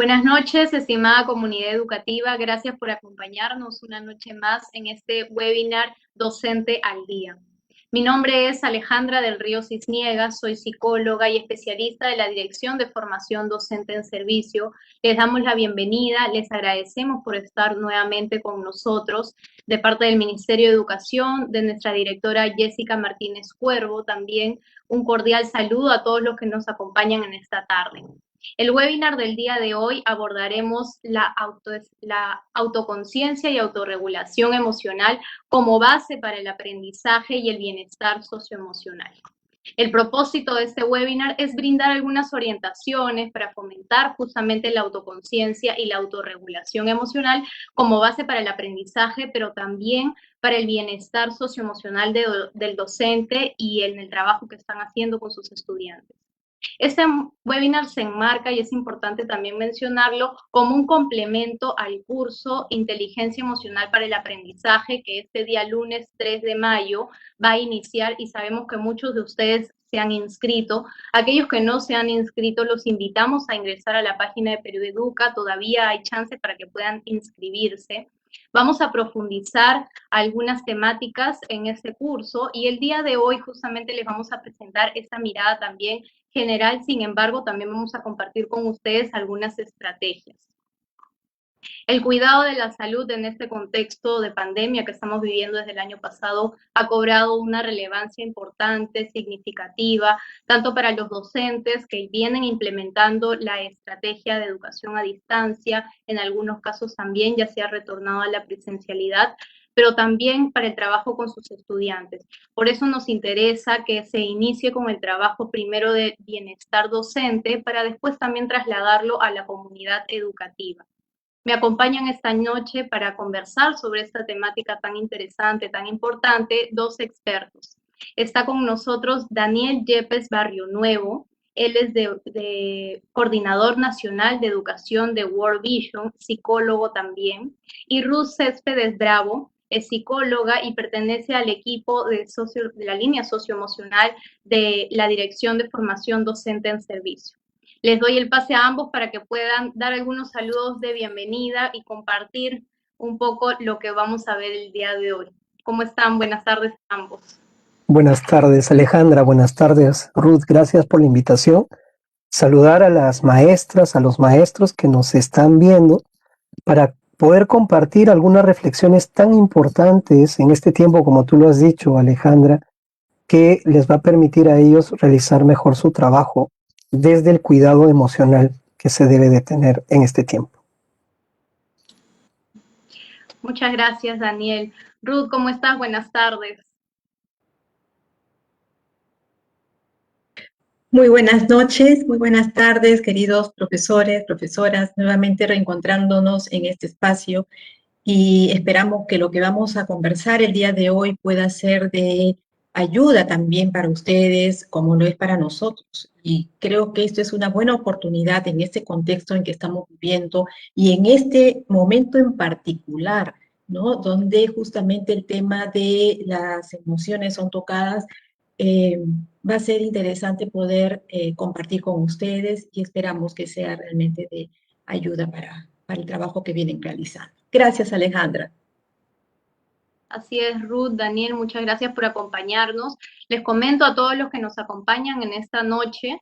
Buenas noches, estimada comunidad educativa. Gracias por acompañarnos una noche más en este webinar Docente al Día. Mi nombre es Alejandra del Río Cisniega, soy psicóloga y especialista de la Dirección de Formación Docente en Servicio. Les damos la bienvenida, les agradecemos por estar nuevamente con nosotros de parte del Ministerio de Educación, de nuestra directora Jessica Martínez Cuervo. También un cordial saludo a todos los que nos acompañan en esta tarde. El webinar del día de hoy abordaremos la autoconciencia y autorregulación emocional como base para el aprendizaje y el bienestar socioemocional. El propósito de este webinar es brindar algunas orientaciones para fomentar justamente la autoconciencia y la autorregulación emocional como base para el aprendizaje, pero también para el bienestar socioemocional del docente y en el trabajo que están haciendo con sus estudiantes. Este webinar se enmarca, y es importante también mencionarlo, como un complemento al curso Inteligencia Emocional para el Aprendizaje, que este día lunes 3 de mayo va a iniciar, y sabemos que muchos de ustedes se han inscrito. Aquellos que no se han inscrito, los invitamos a ingresar a la página de Perú Educa. Todavía hay chance para que puedan inscribirse. Vamos a profundizar algunas temáticas en este curso, y el día de hoy justamente les vamos a presentar esta mirada también general. Sin embargo, también vamos a compartir con ustedes algunas estrategias. El cuidado de la salud en este contexto de pandemia que estamos viviendo desde el año pasado ha cobrado una relevancia importante, significativa, tanto para los docentes que vienen implementando la estrategia de educación a distancia, en algunos casos también ya se ha retornado a la presencialidad, pero también para el trabajo con sus estudiantes. Por eso nos interesa que se inicie con el trabajo primero de bienestar docente para después también trasladarlo a la comunidad educativa. Me acompañan esta noche para conversar sobre esta temática tan interesante, tan importante, dos expertos. Está con nosotros Daniel Yepes Barrio Nuevo. Él es de Coordinador Nacional de Educación de World Vision, psicólogo también. Y Ruth Céspedes Bravo es psicóloga y pertenece al equipo de la línea socioemocional de la Dirección de Formación Docente en Servicio. Les doy el pase a ambos para que puedan dar algunos saludos de bienvenida y compartir un poco lo que vamos a ver el día de hoy. ¿Cómo están? Buenas tardes a ambos. Buenas tardes, Alejandra. Buenas tardes, Ruth. Gracias por la invitación. Saludar a las maestras, a los maestros que nos están viendo para poder compartir algunas reflexiones tan importantes en este tiempo, como tú lo has dicho, Alejandra, que les va a permitir a ellos realizar mejor su trabajo desde el cuidado emocional que se debe de tener en este tiempo. Muchas gracias, Daniel. Ruth, ¿cómo estás? Buenas tardes. Muy buenas noches, muy buenas tardes, queridos profesores, profesoras, nuevamente reencontrándonos en este espacio, y esperamos que lo que vamos a conversar el día de hoy pueda ser de ayuda también para ustedes, como lo es para nosotros. Y creo que esto es una buena oportunidad en este contexto en que estamos viviendo y en este momento en particular, ¿no? Donde justamente el tema de las emociones son tocadas. Va a ser interesante poder compartir con ustedes, y esperamos que sea realmente de ayuda para el trabajo que vienen realizando. Gracias, Alejandra. Así es, Ruth, Daniel, muchas gracias por acompañarnos. Les comento a todos los que nos acompañan en esta noche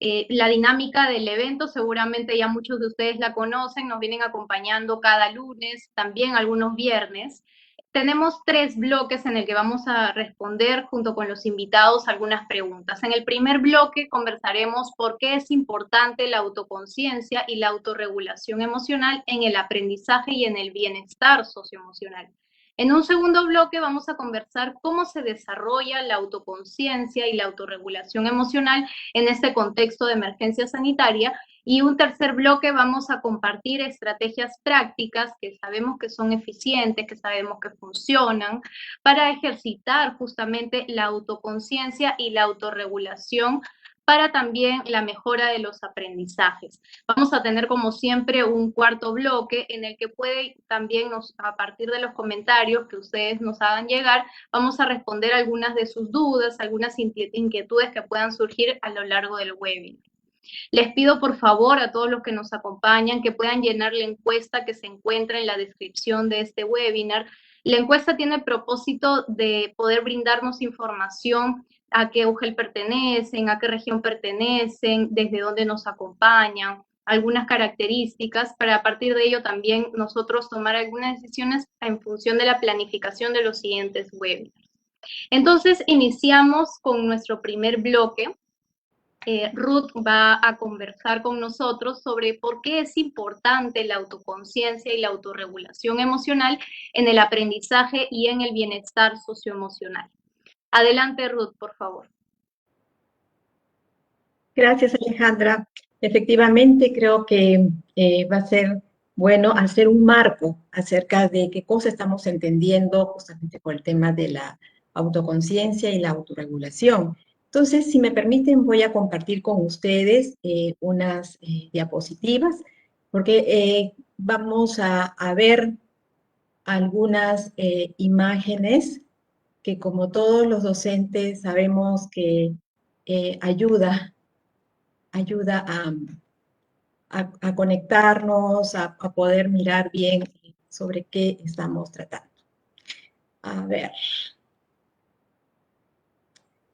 la dinámica del evento. Seguramente ya muchos de ustedes la conocen, nos vienen acompañando cada lunes, también algunos viernes. Tenemos 3 bloques en el que vamos a responder junto con los invitados algunas preguntas. En el primer bloque conversaremos por qué es importante la autoconciencia y la autorregulación emocional en el aprendizaje y en el bienestar socioemocional. En un segundo bloque vamos a conversar cómo se desarrolla la autoconciencia y la autorregulación emocional en este contexto de emergencia sanitaria. Y un tercer bloque vamos a compartir estrategias prácticas que sabemos que son eficientes, que sabemos que funcionan, para ejercitar justamente la autoconciencia y la autorregulación para también la mejora de los aprendizajes. Vamos a tener, como siempre, un cuarto bloque en el que puede también, a partir de los comentarios que ustedes nos hagan llegar, vamos a responder algunas de sus dudas, algunas inquietudes que puedan surgir a lo largo del webinar. Les pido por favor a todos los que nos acompañan que puedan llenar la encuesta que se encuentra en la descripción de este webinar. La encuesta tiene el propósito de poder brindarnos información a qué UGEL pertenecen, a qué región pertenecen, desde dónde nos acompañan, algunas características, para a partir de ello también nosotros tomar algunas decisiones en función de la planificación de los siguientes webinars. Entonces, iniciamos con nuestro primer bloque. Ruth va a conversar con nosotros sobre por qué es importante la autoconciencia y la autorregulación emocional en el aprendizaje y en el bienestar socioemocional. Adelante, Ruth, por favor. Gracias, Alejandra. Efectivamente, creo que va a ser bueno hacer un marco acerca de qué cosa estamos entendiendo justamente por el tema de la autoconciencia y la autorregulación. Entonces, si me permiten, voy a compartir con ustedes unas diapositivas, porque vamos a ver algunas imágenes que, como todos los docentes sabemos, que ayuda a conectarnos, a poder mirar bien sobre qué estamos tratando. A ver.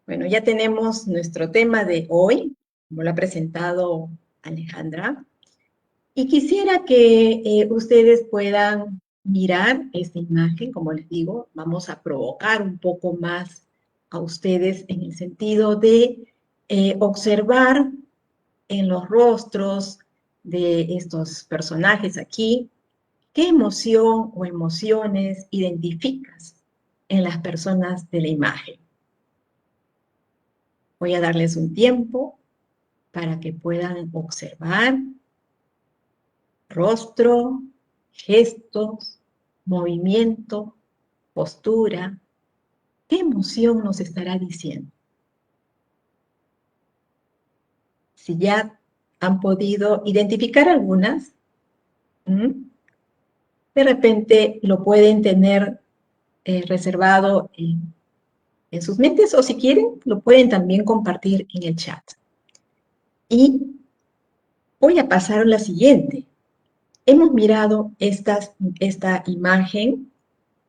Bueno, ya tenemos nuestro tema de hoy, como lo ha presentado Alejandra. Y quisiera que ustedes puedan mirar esta imagen, como les digo, vamos a provocar un poco más a ustedes en el sentido de observar en los rostros de estos personajes aquí, qué emoción o emociones identificas en las personas de la imagen. Voy a darles un tiempo para que puedan observar rostro, gestos, movimiento, postura. ¿Qué emoción nos estará diciendo? Si ya han podido identificar algunas, de repente lo pueden tener reservado en sus mentes, o si quieren, lo pueden también compartir en el chat. Y voy a pasar a la siguiente. Hemos mirado esta imagen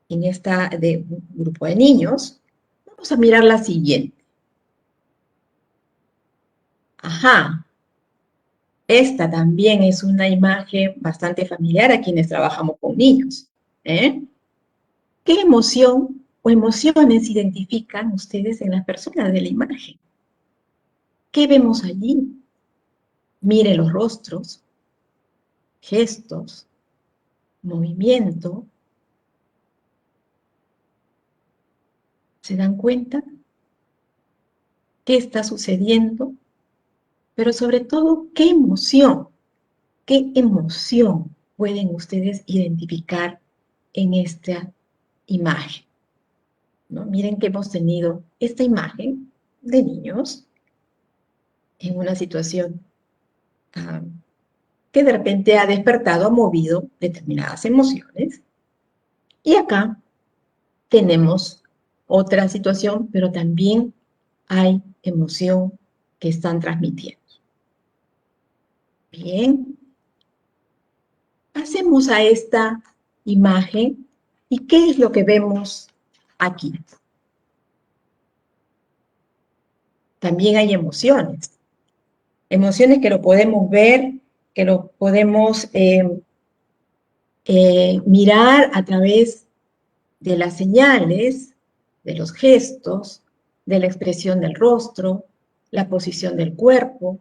de un grupo de niños. Vamos a mirar la siguiente. Ajá. Esta también es una imagen bastante familiar a quienes trabajamos con niños. ¿Qué emoción o emociones identifican ustedes en las personas de la imagen? ¿Qué vemos allí? Mire los rostros, gestos, movimiento. ¿Se dan cuenta? ¿Qué está sucediendo? Pero sobre todo, ¿qué emoción pueden ustedes identificar en esta imagen? ¿No? Miren que hemos tenido esta imagen de niños en una situación que de repente ha despertado, ha movido determinadas emociones. Y acá tenemos otra situación, pero también hay emoción que están transmitiendo. Bien. Pasemos a esta imagen. ¿Y qué es lo que vemos aquí? También hay emociones. Emociones que lo podemos ver, que lo podemos mirar a través de las señales, de los gestos, de la expresión del rostro, la posición del cuerpo.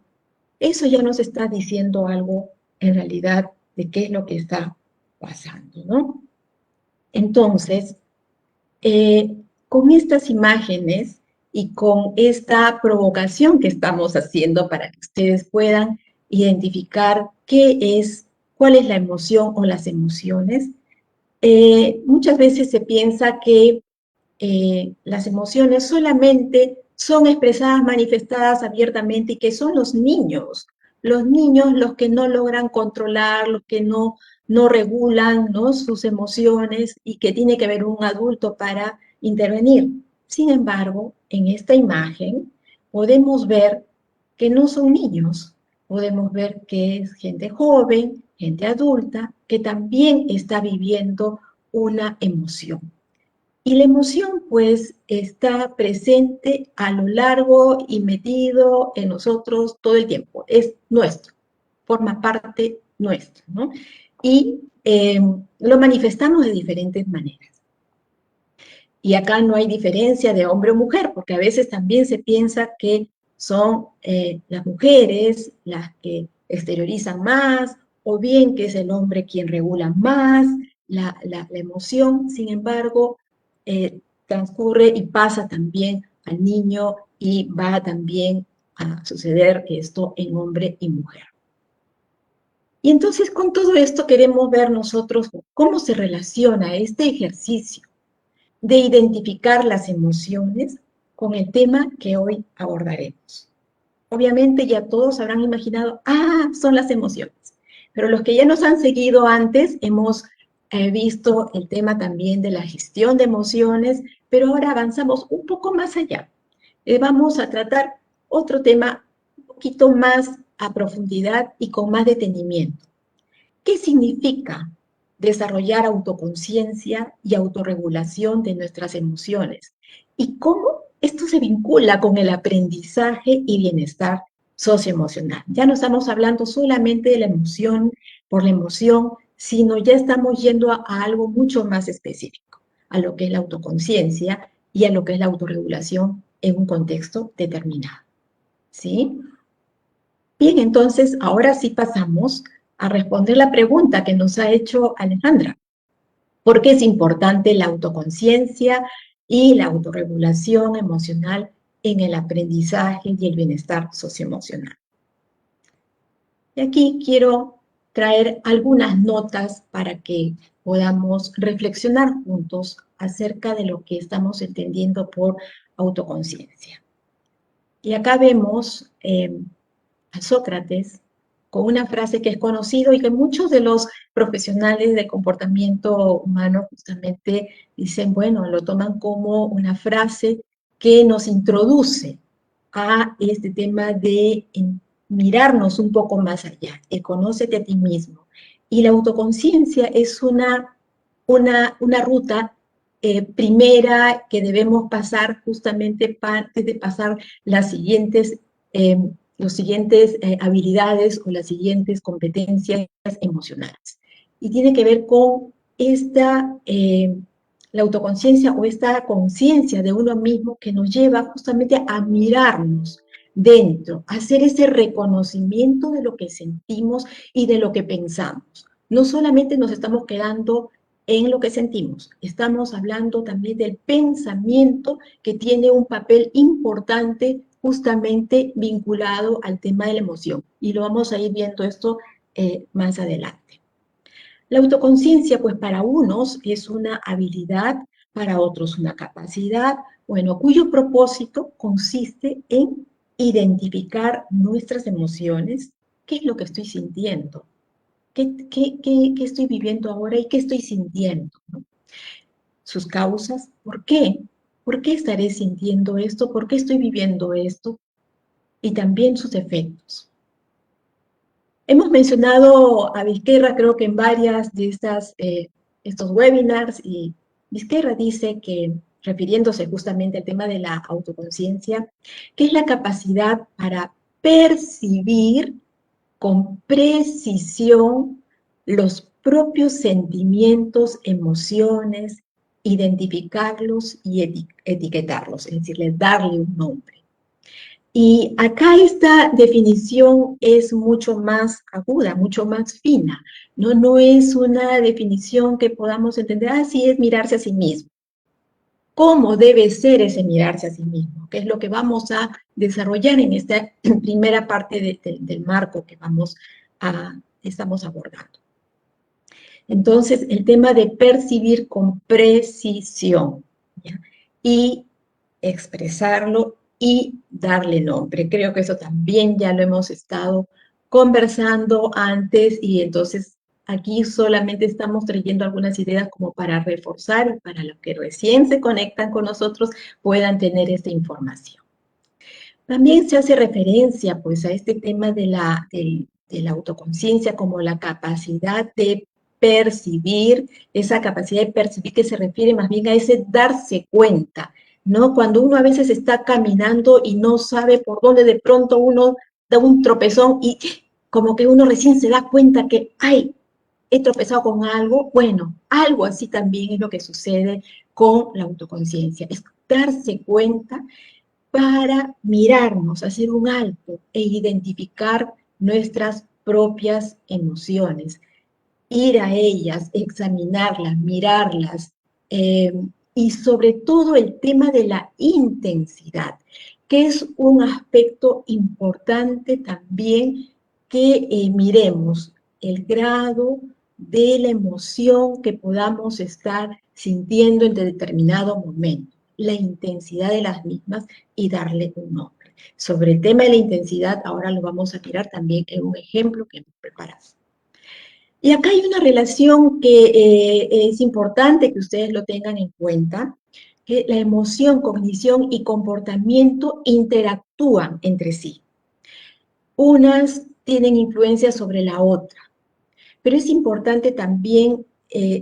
Eso ya nos está diciendo algo en realidad de qué es lo que está pasando, ¿no? Entonces, con estas imágenes y con esta provocación que estamos haciendo para que ustedes puedan identificar cuál es la emoción o las emociones, muchas veces se piensa que las emociones solamente son expresadas, manifestadas abiertamente, y que son los niños los que no logran controlar, los que no regulan, ¿no?, sus emociones, y que tiene que haber un adulto para intervenir. Sin embargo, en esta imagen podemos ver que no son niños, podemos ver que es gente joven, gente adulta, que también está viviendo una emoción. Y la emoción, pues, está presente a lo largo y metido en nosotros todo el tiempo. Es nuestro, forma parte nuestra, ¿no? Y lo manifestamos de diferentes maneras. Y acá no hay diferencia de hombre o mujer, porque a veces también se piensa que son las mujeres las que exteriorizan más, o bien que es el hombre quien regula más la emoción. Sin embargo, transcurre y pasa también al niño y va también a suceder esto en hombre y mujer. Y entonces con todo esto queremos ver nosotros cómo se relaciona este ejercicio de identificar las emociones con el tema que hoy abordaremos. Obviamente ya todos habrán imaginado, son las emociones. Pero los que ya nos han seguido antes, hemos visto el tema también de la gestión de emociones, pero ahora avanzamos un poco más allá. Vamos a tratar otro tema un poquito más a profundidad y con más detenimiento. ¿Qué significa desarrollar autoconciencia y autorregulación de nuestras emociones? ¿Y cómo esto se vincula con el aprendizaje y bienestar socioemocional? Ya no estamos hablando solamente de la emoción por la emoción, sino ya estamos yendo a algo mucho más específico, a lo que es la autoconciencia y a lo que es la autorregulación en un contexto determinado. ¿Sí? Bien, entonces ahora sí pasamos a responder la pregunta que nos ha hecho Alejandra. ¿Por qué es importante la autoconciencia y la autorregulación emocional en el aprendizaje y el bienestar socioemocional? Y aquí quiero traer algunas notas para que podamos reflexionar juntos acerca de lo que estamos entendiendo por autoconciencia. Y acá vemos a Sócrates con una frase que es conocido y que muchos de los profesionales de comportamiento humano justamente dicen, bueno, lo toman como una frase que nos introduce a este tema de mirarnos un poco más allá, el conócete a ti mismo. Y la autoconciencia es una ruta primera que debemos pasar justamente antes de pasar las siguientes habilidades o las siguientes competencias emocionales. Y tiene que ver con la autoconciencia o esta conciencia de uno mismo que nos lleva justamente a mirarnos dentro, a hacer ese reconocimiento de lo que sentimos y de lo que pensamos. No solamente nos estamos quedando en lo que sentimos, estamos hablando también del pensamiento que tiene un papel importante justamente vinculado al tema de la emoción. Y lo vamos a ir viendo esto más adelante. La autoconciencia, pues para unos es una habilidad, para otros una capacidad, bueno, cuyo propósito consiste en identificar nuestras emociones, qué es lo que estoy sintiendo, qué estoy viviendo ahora y qué estoy sintiendo, ¿no? Sus causas, ¿por qué? ¿Por qué estaré sintiendo esto? ¿Por qué estoy viviendo esto? Y también sus efectos. Hemos mencionado a Vizquerra, creo que en varias de estos webinars, y Vizquerra dice que, refiriéndose justamente al tema de la autoconciencia, que es la capacidad para percibir con precisión los propios sentimientos, emociones, identificarlos y etiquetarlos, es decir, darle un nombre. Y acá esta definición es mucho más aguda, mucho más fina, ¿no? No es una definición que podamos entender, así es mirarse a sí mismo. ¿Cómo debe ser ese mirarse a sí mismo? Que es lo que vamos a desarrollar en esta primera parte del marco que estamos abordando. Entonces, el tema de percibir con precisión, ¿ya? Y expresarlo y darle nombre. Creo que eso también ya lo hemos estado conversando antes y entonces aquí solamente estamos trayendo algunas ideas como para reforzar y para los que recién se conectan con nosotros puedan tener esta información. También se hace referencia pues a este tema de la autoconciencia como la capacidad de percibir, esa capacidad de percibir que se refiere más bien a ese darse cuenta, ¿no? Cuando uno a veces está caminando y no sabe por dónde, de pronto uno da un tropezón y como que uno recién se da cuenta que, ay, he tropezado con algo, bueno, algo así también es lo que sucede con la autoconciencia, es darse cuenta para mirarnos, hacer un alto e identificar nuestras propias emociones, ir a ellas, examinarlas, mirarlas, eh, y sobre todo el tema de la intensidad, que es un aspecto importante también que miremos el grado de la emoción que podamos estar sintiendo en determinado momento, la intensidad de las mismas y darle un nombre. Sobre el tema de la intensidad, ahora lo vamos a mirar también en un ejemplo que hemos preparado. Y acá hay una relación que es importante que ustedes lo tengan en cuenta, que la emoción, cognición y comportamiento interactúan entre sí. Unas tienen influencia sobre la otra, pero es importante también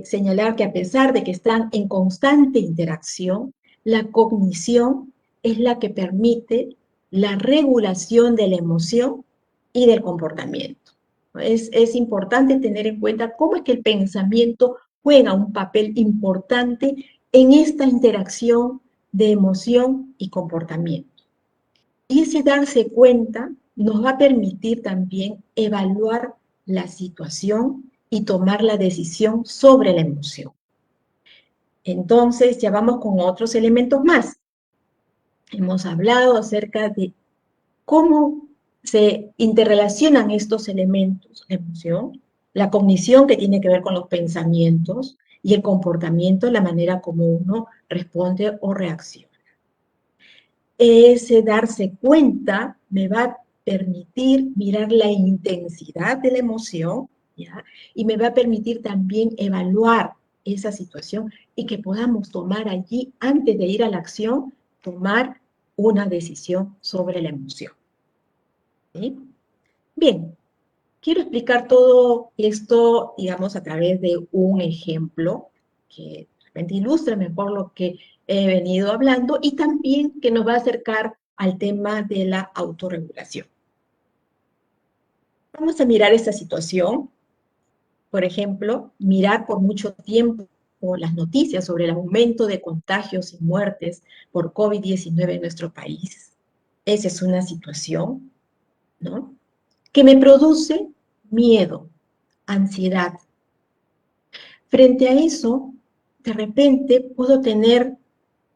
señalar que a pesar de que están en constante interacción, la cognición es la que permite la regulación de la emoción y del comportamiento. Es importante tener en cuenta cómo es que el pensamiento juega un papel importante en esta interacción de emoción y comportamiento. Y ese darse cuenta nos va a permitir también evaluar la situación y tomar la decisión sobre la emoción. Entonces, ya vamos con otros elementos más. Hemos hablado acerca de cómo se interrelacionan estos elementos, la emoción, la cognición que tiene que ver con los pensamientos y el comportamiento, la manera como uno responde o reacciona. Ese darse cuenta me va a permitir mirar la intensidad de la emoción, ¿ya? Y me va a permitir también evaluar esa situación y que podamos tomar allí, antes de ir a la acción, tomar una decisión sobre la emoción. ¿Sí? Bien, quiero explicar todo esto, digamos, a través de un ejemplo que de repente ilustra mejor lo que he venido hablando y también que nos va a acercar al tema de la autorregulación. Vamos a mirar esta situación. Por ejemplo, mirar por mucho tiempo las noticias sobre el aumento de contagios y muertes por COVID-19 en nuestro país. Esa es una situación, ¿no?, que me produce miedo, ansiedad. Frente a eso, de repente puedo tener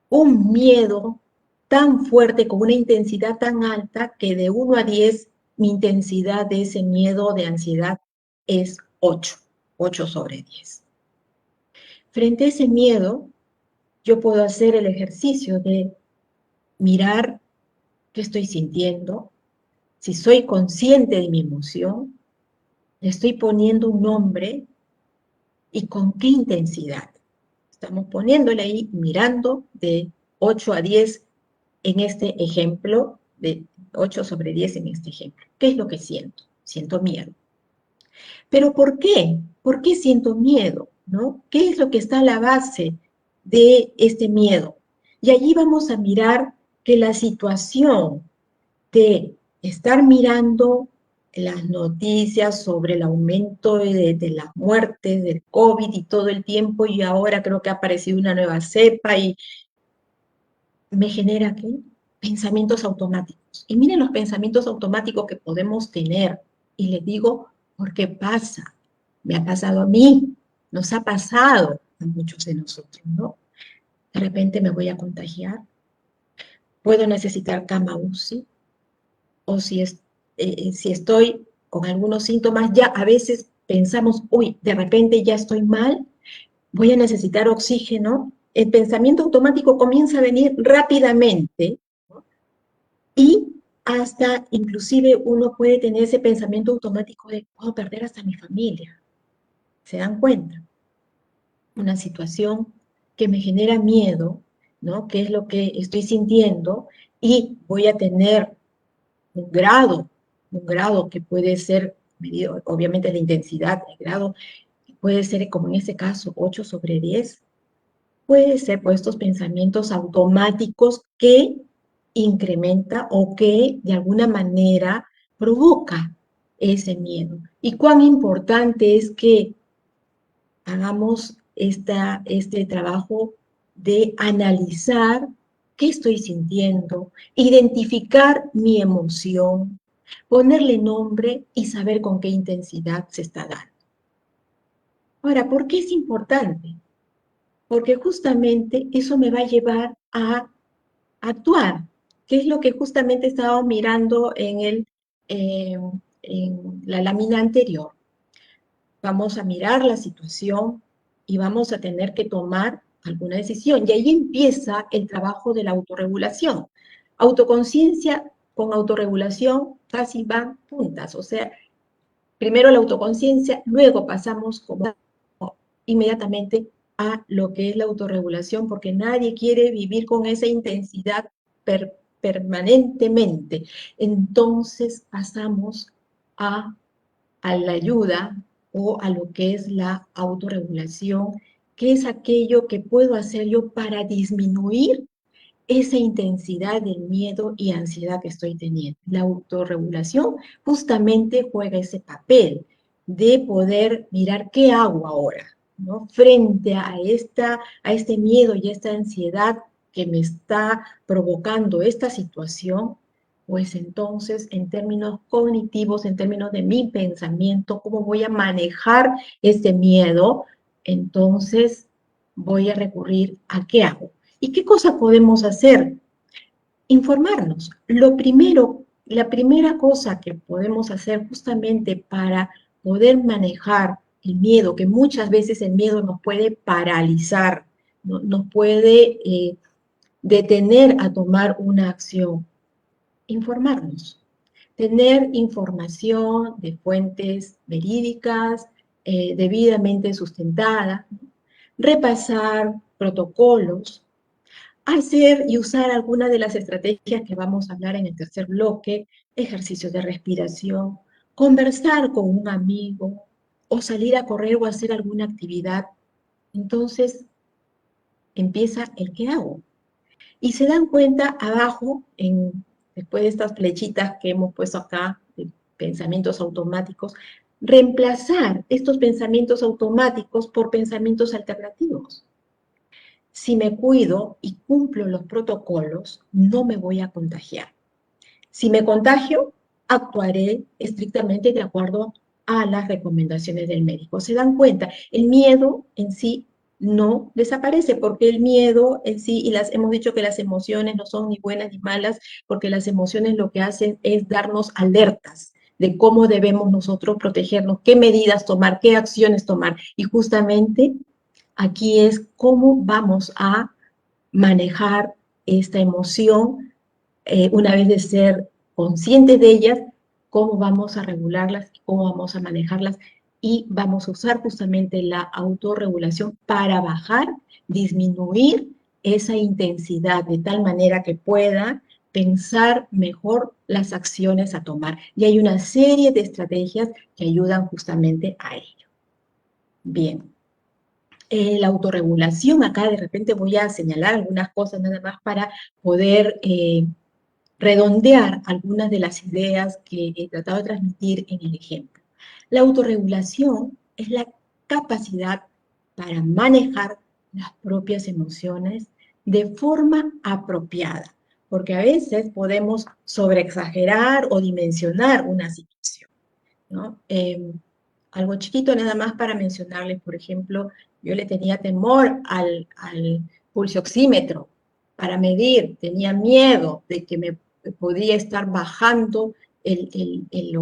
un miedo tan fuerte, con una intensidad tan alta, que de 1 a 10, mi intensidad de ese miedo, de ansiedad, es 8 sobre 10. Frente a ese miedo, yo puedo hacer el ejercicio de mirar qué estoy sintiendo, si soy consciente de mi emoción, le estoy poniendo un nombre y con qué intensidad. Estamos poniéndole ahí, mirando de 8 a 10 en este ejemplo, de 8 sobre 10 en este ejemplo. ¿Qué es lo que siento? Siento miedo. ¿Pero por qué? ¿Por qué siento miedo? ¿No? ¿Qué es lo que está a la base de este miedo? Y allí vamos a mirar que la situación de estar mirando las noticias sobre el aumento de las muertes, del COVID y todo el tiempo, y ahora creo que ha aparecido una nueva cepa y me genera, ¿qué?, pensamientos automáticos. Y miren los pensamientos automáticos que podemos tener. Y les digo, ¿por qué pasa? Me ha pasado a mí, nos ha pasado a muchos de nosotros, ¿no? De repente me voy a contagiar, puedo necesitar cama UCI, o si estoy con algunos síntomas, ya a veces pensamos, uy, de repente ya estoy mal, voy a necesitar oxígeno. El pensamiento automático comienza a venir rápidamente, ¿no? Y hasta inclusive uno puede tener ese pensamiento automático de, puedo perder hasta mi familia. ¿Se dan cuenta? Una situación que me genera miedo, ¿no?, qué es lo que estoy sintiendo, y voy a tener un grado que puede ser medido, obviamente la intensidad, el grado puede ser como en este caso 8/10, puede ser por estos pensamientos automáticos que incrementa o que de alguna manera provoca ese miedo. Y cuán importante es que hagamos este trabajo de analizar qué estoy sintiendo, identificar mi emoción, ponerle nombre y saber con qué intensidad se está dando. Ahora, ¿por qué es importante? Porque justamente eso me va a llevar a actuar, que es lo que justamente estaba mirando en la lámina anterior. Vamos a mirar la situación y vamos a tener que tomar alguna decisión. Y ahí empieza el trabajo de la autorregulación. Autoconciencia con autorregulación casi van juntas, o sea, primero la autoconciencia, luego pasamos como inmediatamente a lo que es la autorregulación, porque nadie quiere vivir con esa intensidad permanentemente. Entonces pasamos a la ayuda o a lo que es la autorregulación, que es aquello que puedo hacer yo para disminuir esa intensidad del miedo y ansiedad que estoy teniendo. La autorregulación justamente juega ese papel de poder mirar qué hago ahora, ¿no? Frente a este miedo y esta ansiedad que me está provocando esta situación, pues entonces en términos cognitivos, en términos de mi pensamiento, cómo voy a manejar este miedo, entonces voy a recurrir a qué hago. ¿Y qué cosa podemos hacer? Informarnos. La primera cosa que podemos hacer justamente para poder manejar el miedo, que muchas veces el miedo nos puede paralizar, nos puede detener a tomar una acción. Informarnos. Tener información de fuentes verídicas, debidamente sustentada, repasar protocolos, hacer y usar algunas de las estrategias que vamos a hablar en el tercer bloque, ejercicios de respiración, conversar con un amigo o salir a correr o hacer alguna actividad. Entonces empieza el qué hago. Y se dan cuenta abajo, después de estas flechitas que hemos puesto acá, de pensamientos automáticos, reemplazar estos pensamientos automáticos por pensamientos alternativos. Si me cuido y cumplo los protocolos, no me voy a contagiar. Si me contagio, actuaré estrictamente de acuerdo a las recomendaciones del médico. ¿Se dan cuenta? El miedo en sí no desaparece, porque el miedo en sí, y hemos dicho que las emociones no son ni buenas ni malas, porque las emociones lo que hacen es darnos alertas de cómo debemos nosotros protegernos, qué medidas tomar, qué acciones tomar. Y justamente aquí es cómo vamos a manejar esta emoción una vez de ser conscientes de ellas, cómo vamos a regularlas, cómo vamos a manejarlas y vamos a usar justamente la autorregulación para bajar, disminuir esa intensidad de tal manera que pueda pensar mejor las acciones a tomar. Y hay una serie de estrategias que ayudan justamente a ello. Bien. La autorregulación, acá de repente voy a señalar algunas cosas nada más para poder redondear algunas de las ideas que he tratado de transmitir en el ejemplo. La autorregulación es la capacidad para manejar las propias emociones de forma apropiada, porque a veces podemos sobreexagerar o dimensionar una situación, ¿no? Algo chiquito nada más para mencionarles, por ejemplo, yo le tenía temor al pulsioxímetro para medir, tenía miedo de que me podría estar bajando el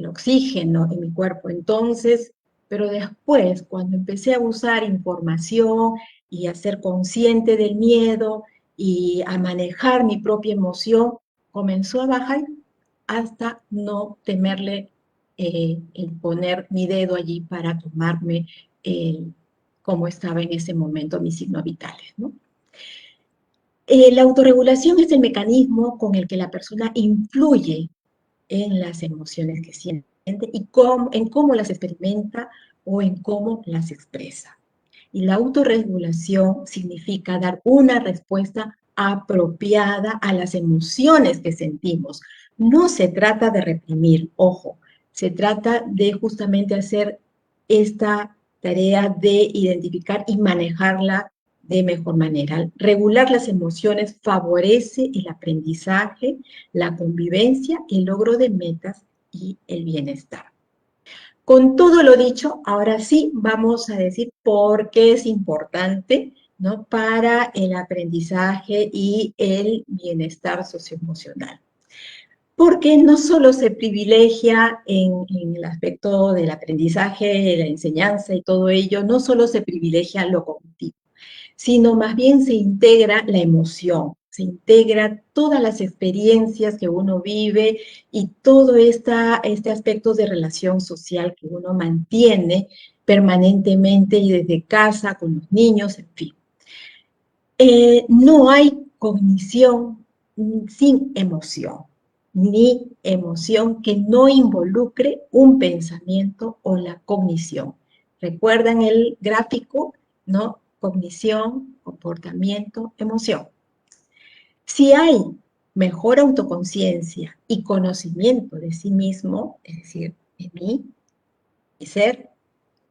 oxígeno en mi cuerpo. Entonces, pero después, cuando empecé a usar información y a ser consciente del miedo y a manejar mi propia emoción, comenzó a bajar hasta no temerle el poner mi dedo allí para tomarme cómo estaba en ese momento mis signos vitales, ¿no? La autorregulación es el mecanismo con el que la persona influye en las emociones que siente y en cómo las experimenta o en cómo las expresa. Y la autorregulación significa dar una respuesta apropiada a las emociones que sentimos. No se trata de reprimir, ojo, se trata de justamente hacer esta tarea de identificar y manejarla de mejor manera. Regular las emociones favorece el aprendizaje, la convivencia, el logro de metas y el bienestar. Con todo lo dicho, ahora sí vamos a decir por qué es importante, ¿no?, para el aprendizaje y el bienestar socioemocional. Porque no solo se privilegia en el aspecto del aprendizaje, la enseñanza y todo ello, no solo se privilegia lo cognitivo, sino más bien se integra la emoción, se integra todas las experiencias que uno vive y todo este aspecto de relación social que uno mantiene permanentemente y desde casa, con los niños, en fin. No hay cognición sin emoción, ni emoción que no involucre un pensamiento o la cognición. ¿Recuerdan el gráfico? ¿No? Cognición, comportamiento, emoción. Si hay mejor autoconciencia y conocimiento de sí mismo, es decir, de mí, mi ser,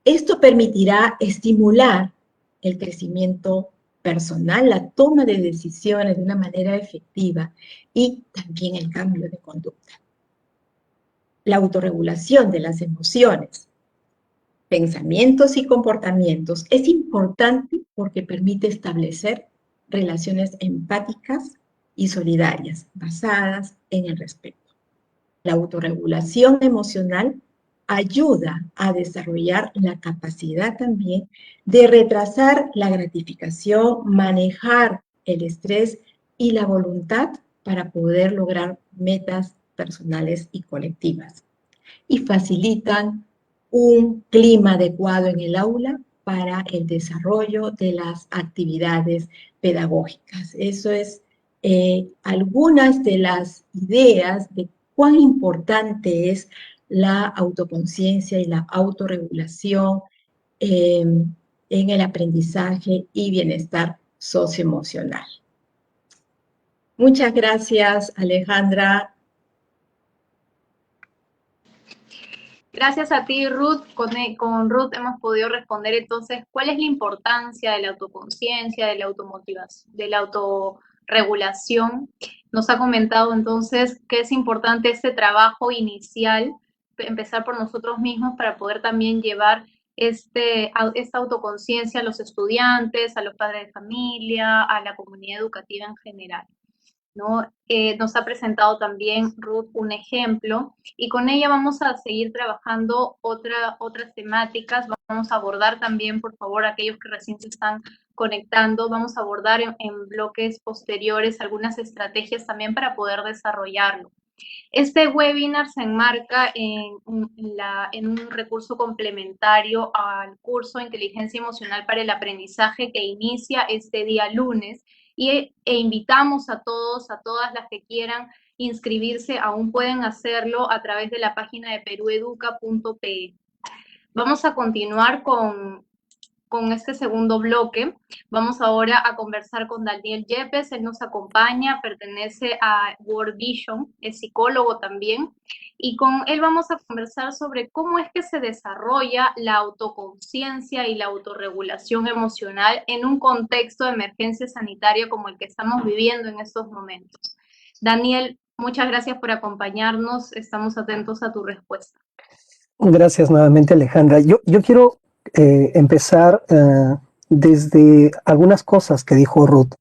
esto permitirá estimular el crecimiento personal, la toma de decisiones de una manera efectiva y también el cambio de conducta. La autorregulación de las emociones, pensamientos y comportamientos es importante porque permite establecer relaciones empáticas y solidarias basadas en el respeto. La autorregulación emocional ayuda a desarrollar la capacidad también de retrasar la gratificación, manejar el estrés y la voluntad para poder lograr metas personales y colectivas. Y facilitan un clima adecuado en el aula para el desarrollo de las actividades pedagógicas. Eso es algunas de las ideas de cuán importante es la autoconciencia y la autorregulación en el aprendizaje y bienestar socioemocional. Muchas gracias, Alejandra. Gracias a ti, Ruth. Con Ruth hemos podido responder entonces cuál es la importancia de la autoconciencia, de la automotivación, de la autorregulación. Nos ha comentado entonces que es importante este trabajo inicial, empezar por nosotros mismos para poder también llevar esta autoconciencia a los estudiantes, a los padres de familia, a la comunidad educativa en general, ¿no? Nos ha presentado también Ruth un ejemplo y con ella vamos a seguir trabajando otras temáticas. Vamos a abordar también, por favor, aquellos que recién se están conectando, vamos a abordar en bloques posteriores algunas estrategias también para poder desarrollarlo. Este webinar se enmarca en un recurso complementario al curso Inteligencia Emocional para el Aprendizaje que inicia este día lunes e invitamos a todos, a todas las que quieran inscribirse, aún pueden hacerlo a través de la página de perueduca.pe. Vamos a continuar con este segundo bloque. Vamos ahora a conversar con Daniel Yepes. Él nos acompaña, pertenece a World Vision, es psicólogo también, y con él vamos a conversar sobre cómo es que se desarrolla la autoconciencia y la autorregulación emocional en un contexto de emergencia sanitaria como el que estamos viviendo en estos momentos. Daniel, muchas gracias por acompañarnos. Estamos atentos a tu respuesta. Gracias nuevamente, Alejandra. Yo quiero empezar desde algunas cosas que dijo Ruth.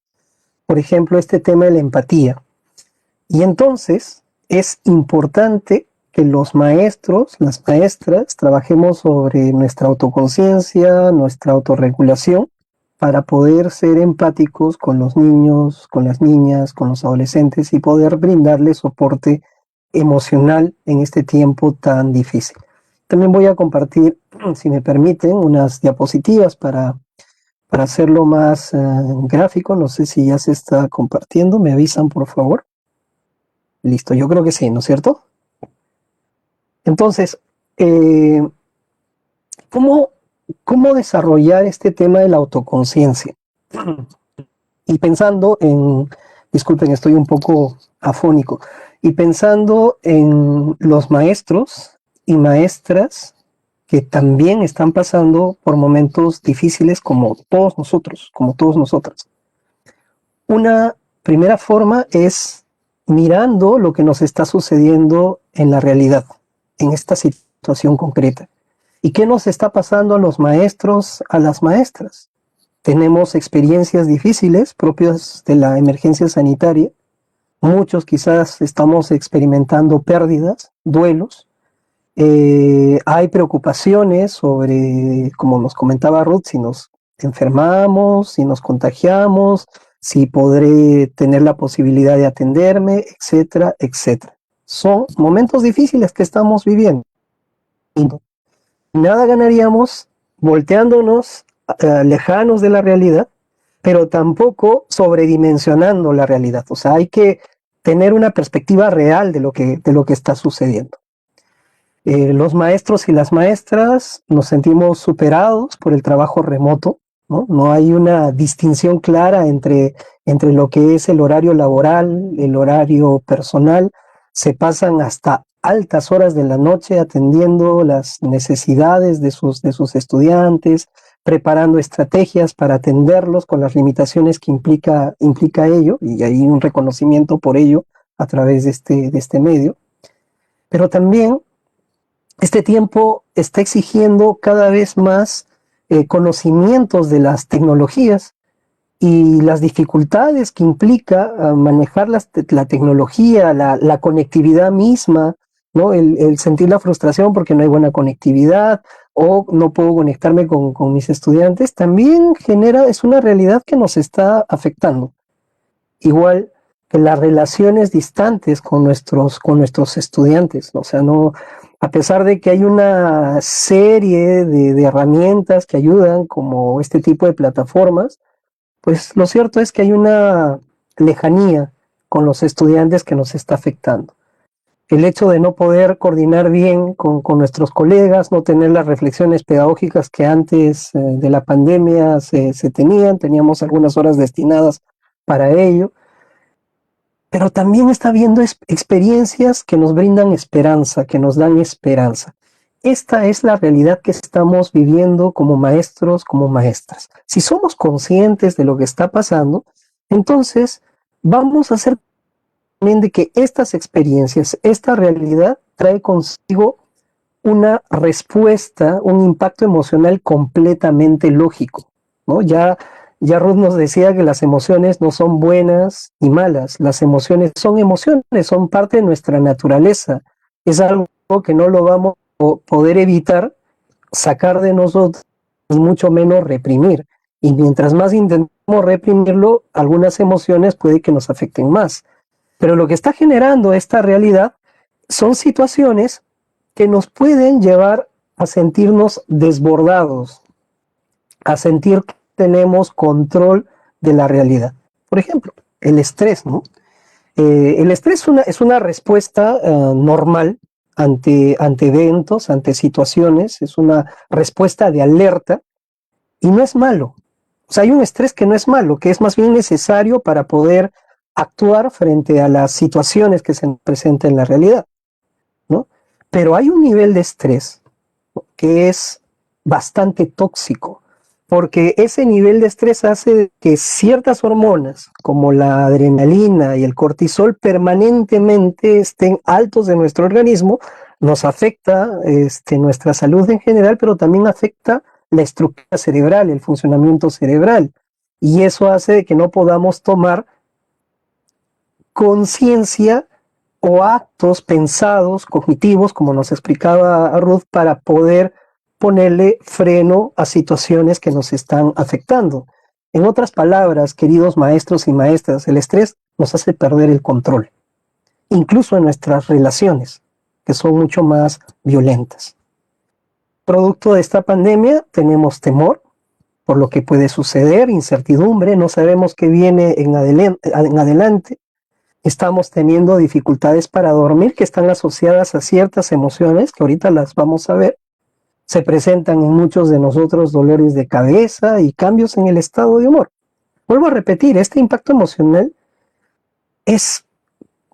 Por ejemplo, este tema de la empatía. Y entonces es importante que los maestros, las maestras, trabajemos sobre nuestra autoconciencia, nuestra autorregulación, para poder ser empáticos con los niños, con las niñas, con los adolescentes y poder brindarles soporte emocional en este tiempo tan difícil. También voy a compartir, si me permiten, unas diapositivas para para hacerlo más gráfico. No sé si ya se está compartiendo. ¿Me avisan, por favor? Listo, yo creo que sí, ¿no es cierto? Entonces, ¿cómo desarrollar este tema de la autoconciencia? Y pensando en, disculpen, estoy un poco afónico, y pensando en los maestros y maestras que también están pasando por momentos difíciles como todos nosotros, como todos nosotras. Una primera forma es mirando lo que nos está sucediendo en la realidad, en esta situación concreta. ¿Y qué nos está pasando a los maestros, a las maestras? Tenemos experiencias difíciles propias de la emergencia sanitaria. Muchos quizás estamos experimentando pérdidas, duelos. Hay preocupaciones sobre, como nos comentaba Ruth, si nos enfermamos, si nos contagiamos, si podré tener la posibilidad de atenderme, etcétera, etcétera. Son momentos difíciles que estamos viviendo. Nada ganaríamos volteándonos lejanos de la realidad, pero tampoco sobredimensionando la realidad. O sea, hay que tener una perspectiva real de lo que está sucediendo. Los maestros y las maestras nos sentimos superados por el trabajo remoto, ¿no? No hay una distinción clara entre lo que es el horario laboral, el horario personal. Se pasan hasta altas horas de la noche atendiendo las necesidades de sus estudiantes, preparando estrategias para atenderlos con las limitaciones que implica ello, y hay un reconocimiento por ello a través de este medio. Pero también este tiempo está exigiendo cada vez más conocimientos de las tecnologías y las dificultades que implica manejar la tecnología, la conectividad misma, ¿no? El sentir la frustración porque no hay buena conectividad o no puedo conectarme con mis estudiantes, también es una realidad que nos está afectando. Igual que las relaciones distantes con nuestros estudiantes, ¿no? O sea, no, a pesar de que hay una serie de herramientas que ayudan, como este tipo de plataformas, pues lo cierto es que hay una lejanía con los estudiantes que nos está afectando. El hecho de no poder coordinar bien con nuestros colegas, no tener las reflexiones pedagógicas que antes de la pandemia se teníamos algunas horas destinadas para ello, pero también está habiendo experiencias que nos brindan esperanza, que nos dan esperanza. Esta es la realidad que estamos viviendo como maestros, como maestras. Si somos conscientes de lo que está pasando, entonces vamos a ser de que estas experiencias, esta realidad trae consigo una respuesta, un impacto emocional completamente lógico, ¿no? Ya Ruth nos decía que las emociones no son buenas ni malas, las emociones, son parte de nuestra naturaleza, es algo que no lo vamos a poder evitar sacar de nosotros, y mucho menos reprimir. Y mientras más intentemos reprimirlo, algunas emociones puede que nos afecten más. Pero lo que está generando esta realidad son situaciones que nos pueden llevar a sentirnos desbordados, a sentir que tenemos control de la realidad. Por ejemplo, el estrés, ¿no? El estrés es una respuesta normal ante eventos, ante situaciones, es una respuesta de alerta y no es malo. O sea, hay un estrés que no es malo, que es más bien necesario para poder actuar frente a las situaciones que se presentan en la realidad, ¿no? Pero hay un nivel de estrés, ¿no?, que es bastante tóxico, porque ese nivel de estrés hace que ciertas hormonas, como la adrenalina y el cortisol, permanentemente estén altos en nuestro organismo, nos afecta nuestra salud en general, pero también afecta la estructura cerebral, el funcionamiento cerebral, y eso hace que no podamos tomar conciencia o actos pensados, cognitivos, como nos explicaba Ruth, para poder ponerle freno a situaciones que nos están afectando. En otras palabras, queridos maestros y maestras, el estrés nos hace perder el control, incluso en nuestras relaciones, que son mucho más violentas. Producto de esta pandemia tenemos temor, por lo que puede suceder, incertidumbre, no sabemos qué viene en adelante. Estamos teniendo dificultades para dormir que están asociadas a ciertas emociones, que ahorita las vamos a ver. Se presentan en muchos de nosotros dolores de cabeza y cambios en el estado de humor. Vuelvo a repetir, este impacto emocional es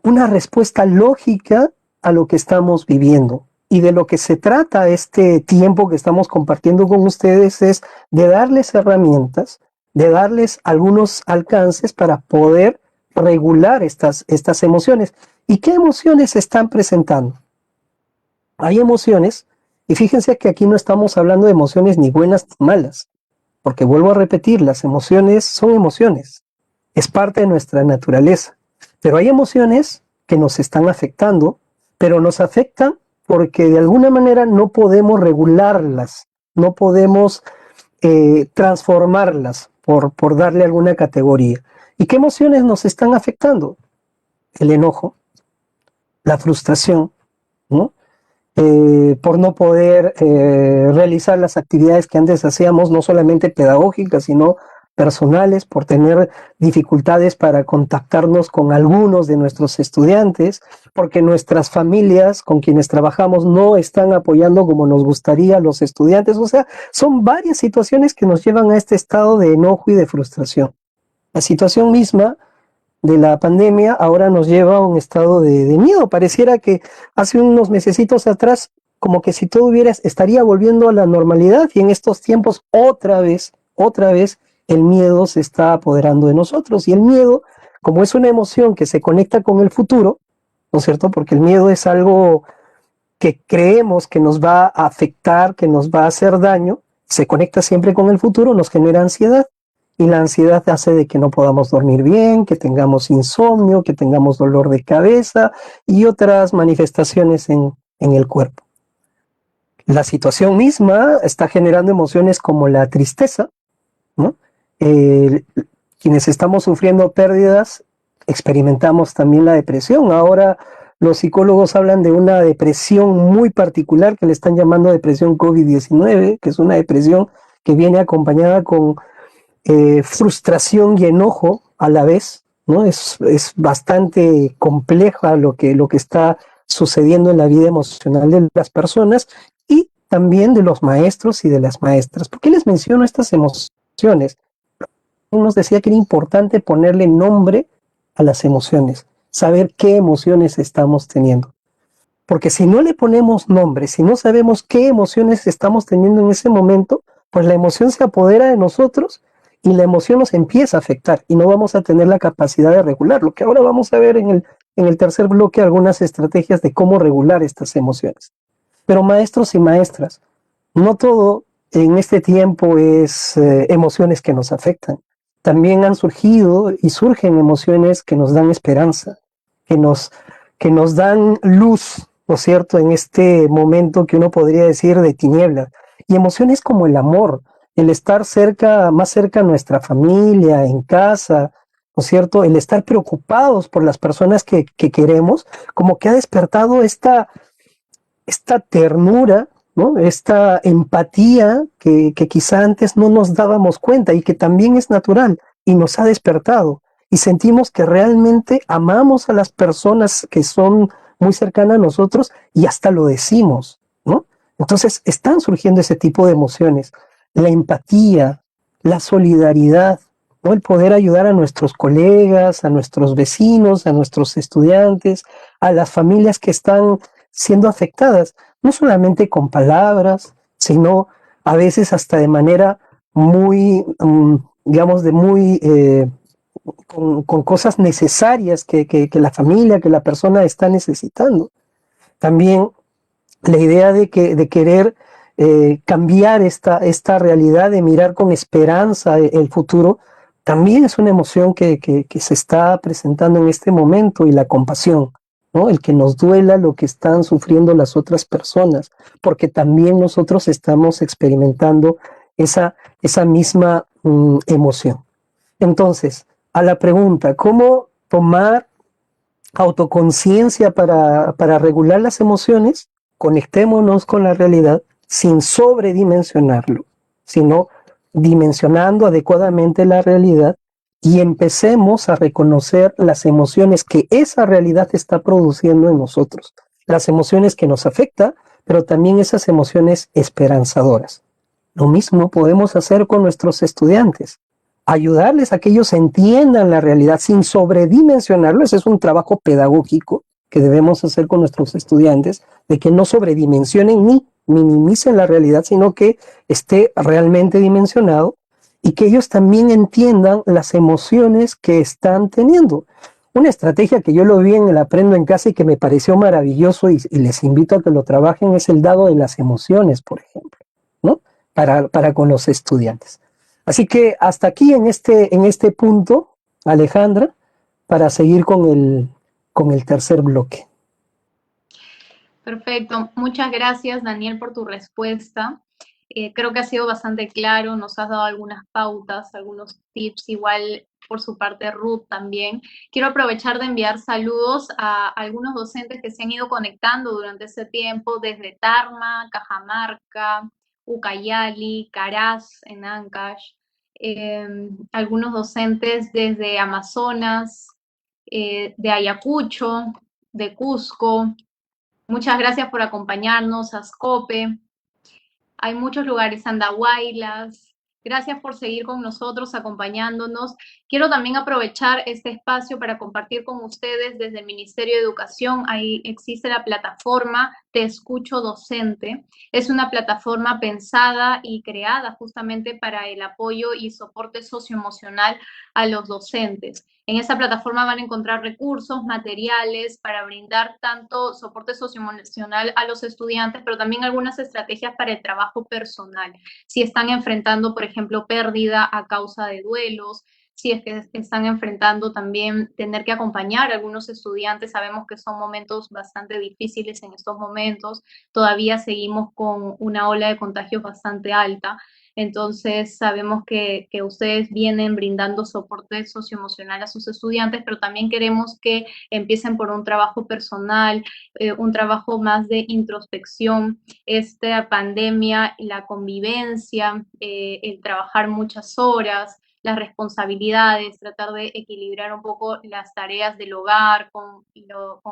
una respuesta lógica a lo que estamos viviendo. Y de lo que se trata este tiempo que estamos compartiendo con ustedes es de darles herramientas, de darles algunos alcances para poder regular estas emociones. ¿Y qué emociones se están presentando? Hay emociones, y fíjense que aquí no estamos hablando de emociones ni buenas ni malas, porque vuelvo a repetir, las emociones son emociones, es parte de nuestra naturaleza, pero hay emociones que nos están afectando, pero nos afectan porque de alguna manera no podemos regularlas, no podemos transformarlas por darle alguna categoría. ¿Y qué emociones nos están afectando? El enojo, la frustración, ¿no? Por no poder realizar las actividades que antes hacíamos, no solamente pedagógicas, sino personales, por tener dificultades para contactarnos con algunos de nuestros estudiantes, porque nuestras familias con quienes trabajamos no están apoyando como nos gustaría a los estudiantes. O sea, son varias situaciones que nos llevan a este estado de enojo y de frustración. La situación misma de la pandemia ahora nos lleva a un estado de miedo. Pareciera que hace unos mesecitos atrás, como que si todo estaría volviendo a la normalidad, y en estos tiempos otra vez, el miedo se está apoderando de nosotros. Y el miedo, como es una emoción que se conecta con el futuro, ¿no es cierto? Porque el miedo es algo que creemos que nos va a afectar, que nos va a hacer daño, se conecta siempre con el futuro, nos genera ansiedad. Y la ansiedad hace de que no podamos dormir bien, que tengamos insomnio, que tengamos dolor de cabeza y otras manifestaciones en el cuerpo. La situación misma está generando emociones como la tristeza, ¿no? Quienes estamos sufriendo pérdidas experimentamos también la depresión. Ahora los psicólogos hablan de una depresión muy particular que le están llamando depresión COVID-19, que es una depresión que viene acompañada con frustración y enojo a la vez, ¿no? Es bastante compleja lo que está sucediendo en la vida emocional de las personas y también de los maestros y de las maestras. ¿Por qué les menciono estas emociones? Nos decía que era importante ponerle nombre a las emociones, saber qué emociones estamos teniendo. Porque si no le ponemos nombre, si no sabemos qué emociones estamos teniendo en ese momento, pues la emoción se apodera de nosotros y la emoción nos empieza a afectar y no vamos a tener la capacidad de regularlo, que ahora vamos a ver en el tercer bloque algunas estrategias de cómo regular estas emociones. Pero maestros y maestras, no todo en este tiempo es emociones que nos afectan. También han surgido y surgen emociones que nos dan esperanza, que nos dan luz, ¿no es cierto?, en este momento que uno podría decir de tinieblas. Y emociones como el amor, el estar más cerca a nuestra familia, en casa, ¿no es cierto?, el estar preocupados por las personas que queremos, como que ha despertado esta ternura, ¿no?, esta empatía que quizá antes no nos dábamos cuenta y que también es natural y nos ha despertado. Y sentimos que realmente amamos a las personas que son muy cercanas a nosotros y hasta lo decimos, ¿no? Entonces están surgiendo ese tipo de emociones. La empatía, la solidaridad, ¿no? El poder ayudar a nuestros colegas, a nuestros vecinos, a nuestros estudiantes, a las familias que están siendo afectadas, no solamente con palabras, sino a veces hasta de manera muy, digamos, con cosas necesarias que la familia, que la persona está necesitando. También la idea de querer cambiar esta realidad, de mirar con esperanza el futuro, también es una emoción que se está presentando en este momento, y la compasión, ¿no? El que nos duela lo que están sufriendo las otras personas, porque también nosotros estamos experimentando esa misma emoción. Entonces, a la pregunta, ¿cómo tomar autoconciencia para regular las emociones? Conectémonos con la realidad sin sobredimensionarlo, sino dimensionando adecuadamente la realidad y empecemos a reconocer las emociones que esa realidad está produciendo en nosotros, las emociones que nos afectan, pero también esas emociones esperanzadoras. Lo mismo podemos hacer con nuestros estudiantes, ayudarles a que ellos entiendan la realidad sin sobredimensionarlo. Ese es un trabajo pedagógico que debemos hacer con nuestros estudiantes, de que no sobredimensionen ni minimicen la realidad, sino que esté realmente dimensionado y que ellos también entiendan las emociones que están teniendo. Una estrategia que yo lo vi en el Aprendo en Casa y que me pareció maravilloso y les invito a que lo trabajen es el dado de las emociones, por ejemplo, ¿no? Para con los estudiantes. Así que hasta aquí en este punto, Alejandra, para seguir con el tercer bloque. Perfecto. Muchas gracias, Daniel, por tu respuesta. Creo que ha sido bastante claro, nos has dado algunas pautas, algunos tips, igual por su parte Ruth también. Quiero aprovechar de enviar saludos a algunos docentes que se han ido conectando durante este tiempo desde Tarma, Cajamarca, Ucayali, Caraz en Ancash, algunos docentes desde Amazonas, de Ayacucho, de Cusco. Muchas gracias por acompañarnos, Ascope. Hay muchos lugares, Andahuaylas. Gracias por seguir con nosotros, acompañándonos. Quiero también aprovechar este espacio para compartir con ustedes desde el Ministerio de Educación. Ahí existe la plataforma Te Escucho Docente. Es una plataforma pensada y creada justamente para el apoyo y soporte socioemocional a los docentes. En esta plataforma van a encontrar recursos, materiales para brindar tanto soporte socioemocional a los estudiantes, pero también algunas estrategias para el trabajo personal. Si están enfrentando, por ejemplo, pérdida a causa de duelos, si es que están enfrentando también tener que acompañar a algunos estudiantes, sabemos que son momentos bastante difíciles en estos momentos, todavía seguimos con una ola de contagios bastante alta. Entonces, sabemos que ustedes vienen brindando soporte socioemocional a sus estudiantes, pero también queremos que empiecen por un trabajo personal, un trabajo más de introspección. Esta pandemia, la convivencia, el trabajar muchas horas, las responsabilidades, tratar de equilibrar un poco las tareas del hogar con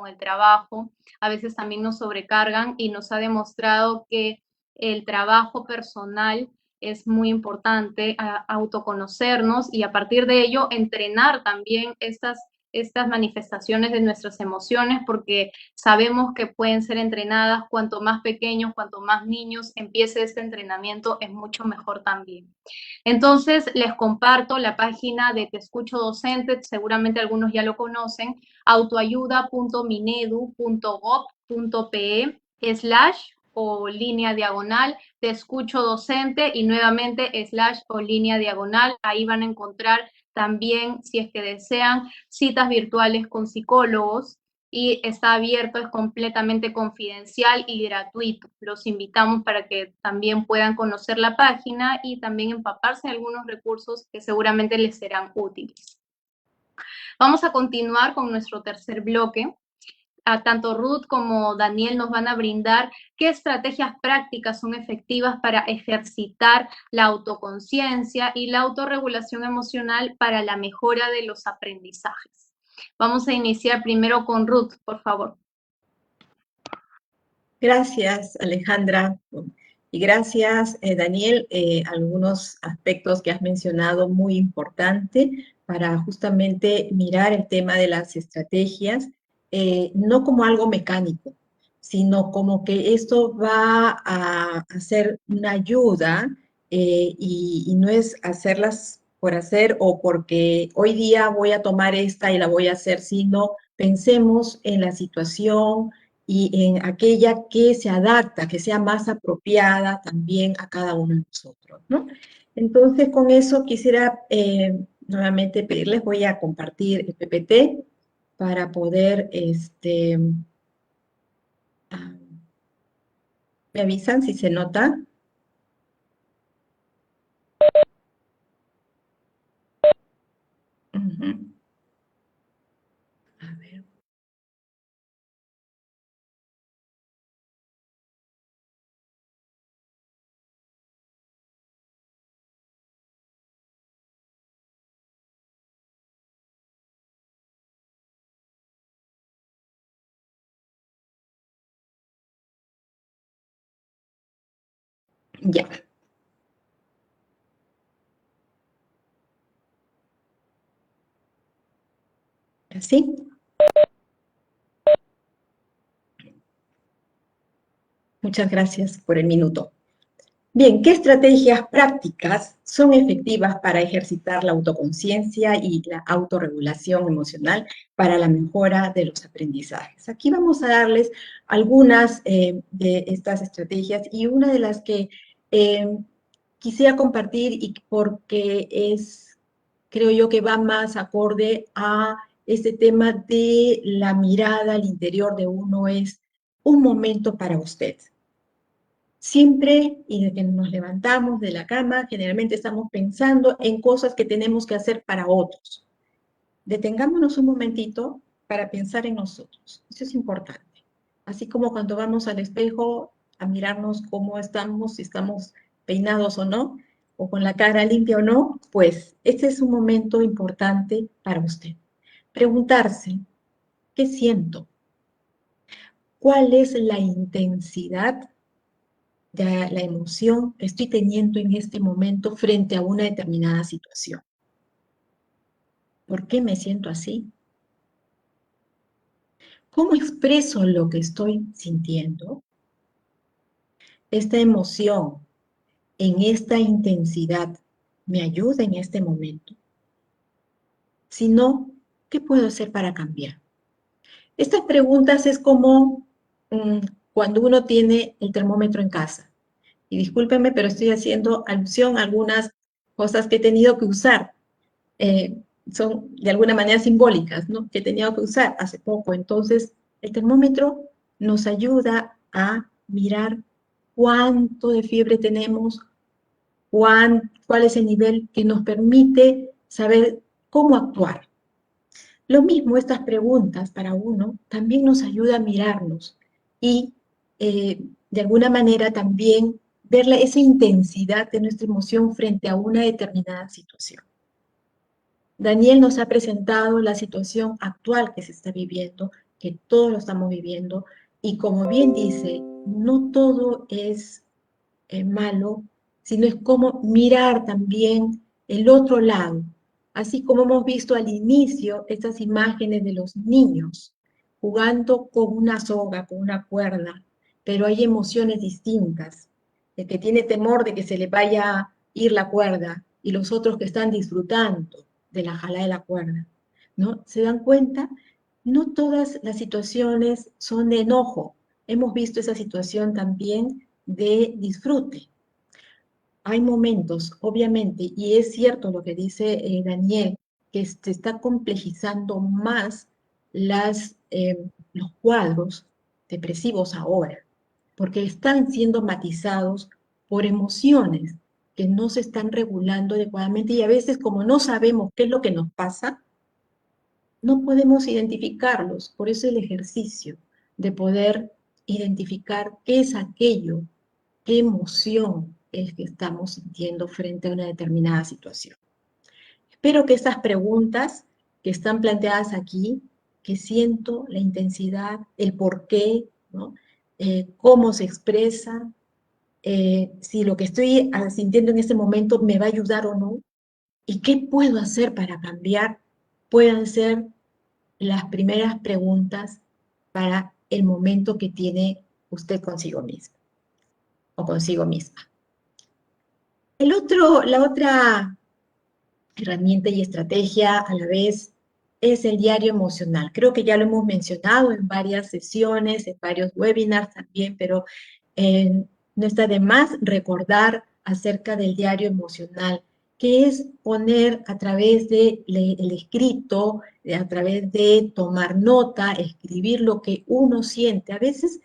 el trabajo, a veces también nos sobrecargan y nos ha demostrado que el trabajo personal es muy importante, autoconocernos y a partir de ello entrenar también estas manifestaciones de nuestras emociones, porque sabemos que pueden ser entrenadas. Cuanto más pequeños, cuanto más niños empiece este entrenamiento, es mucho mejor también. Entonces, les comparto la página de Te Escucho Docente, seguramente algunos ya lo conocen, autoayuda.minedu.gov.pe / línea diagonal, Te Escucho Docente y nuevamente / o línea diagonal. Ahí van a encontrar también, si es que desean, citas virtuales con psicólogos y está abierto, es completamente confidencial y gratuito. Los invitamos para que también puedan conocer la página y también empaparse de algunos recursos que seguramente les serán útiles. Vamos a continuar con nuestro tercer bloque. Tanto Ruth como Daniel nos van a brindar qué estrategias prácticas son efectivas para ejercitar la autoconciencia y la autorregulación emocional para la mejora de los aprendizajes. Vamos a iniciar primero con Ruth, por favor. Gracias, Alejandra. Y gracias, Daniel, algunos aspectos que has mencionado muy importante para justamente mirar el tema de las estrategias, no como algo mecánico, sino como que esto va a ser una ayuda y no es hacerlas por hacer o porque hoy día voy a tomar esta y la voy a hacer, sino pensemos en la situación y en aquella que se adapta, que sea más apropiada también a cada uno de nosotros, ¿no? Entonces, con eso quisiera nuevamente pedirles, voy a compartir el PPT para poder, ¿me avisan si se nota? Uh-huh. A ver. Ya. ¿Así? Muchas gracias por el minuto. Bien, ¿qué estrategias prácticas son efectivas para ejercitar la autoconciencia y la autorregulación emocional para la mejora de los aprendizajes? Aquí vamos a darles algunas de estas estrategias y una de las que quisiera compartir y porque creo yo que va más acorde a este tema de la mirada al interior de uno, es un momento para usted. Siempre, y desde que nos levantamos de la cama, generalmente estamos pensando en cosas que tenemos que hacer para otros. Detengámonos un momentito para pensar en nosotros. Eso es importante. Así como cuando vamos al espejo a mirarnos cómo estamos, si estamos peinados o no, o con la cara limpia o no, pues este es un momento importante para usted. Preguntarse, ¿qué siento? ¿Cuál es la intensidad de la emoción que estoy teniendo en este momento frente a una determinada situación? ¿Por qué me siento así? ¿Cómo expreso lo que estoy sintiendo? Esta emoción en esta intensidad me ayuda en este momento. Si no, ¿qué puedo hacer para cambiar? Estas preguntas es como cuando uno tiene el termómetro en casa. Y discúlpenme, pero estoy haciendo alusión a algunas cosas que he tenido que usar. Son de alguna manera simbólicas, ¿no? Que he tenido que usar hace poco. Entonces, el termómetro nos ayuda a mirar cuánto de fiebre tenemos, cuál es el nivel que nos permite saber cómo actuar. Lo mismo, estas preguntas para uno también nos ayuda a mirarnos y de alguna manera también ver esa intensidad de nuestra emoción frente a una determinada situación. Daniel nos ha presentado la situación actual que se está viviendo, que todos lo estamos viviendo, y como bien dice, no todo es malo, sino es como mirar también el otro lado, así como hemos visto al inicio estas imágenes de los niños jugando con una soga, con una cuerda, pero hay emociones distintas, el que tiene temor de que se le vaya a ir la cuerda y los otros que están disfrutando de la jalada de la cuerda, ¿no? ¿Se dan cuenta? No todas las situaciones son de enojo. Hemos visto esa situación también de disfrute. Hay momentos, obviamente, y es cierto lo que dice Daniel, que se está complejizando más los cuadros depresivos ahora, porque están siendo matizados por emociones que no se están regulando adecuadamente y a veces como no sabemos qué es lo que nos pasa, no podemos identificarlos. Por eso el ejercicio de poder identificar qué es aquello, qué emoción es que estamos sintiendo frente a una determinada situación. Espero que estas preguntas que están planteadas aquí, que siento, la intensidad, el por qué, ¿no? Cómo se expresa, si lo que estoy sintiendo en este momento me va a ayudar o no, y qué puedo hacer para cambiar, puedan ser las primeras preguntas para el momento que tiene usted consigo mismo o consigo misma. La otra herramienta y estrategia a la vez es el diario emocional. Creo que ya lo hemos mencionado en varias sesiones, en varios webinars también, pero no está de más recordar acerca del diario emocional, que es poner a través del escrito, a través de tomar nota, escribir lo que uno siente. A veces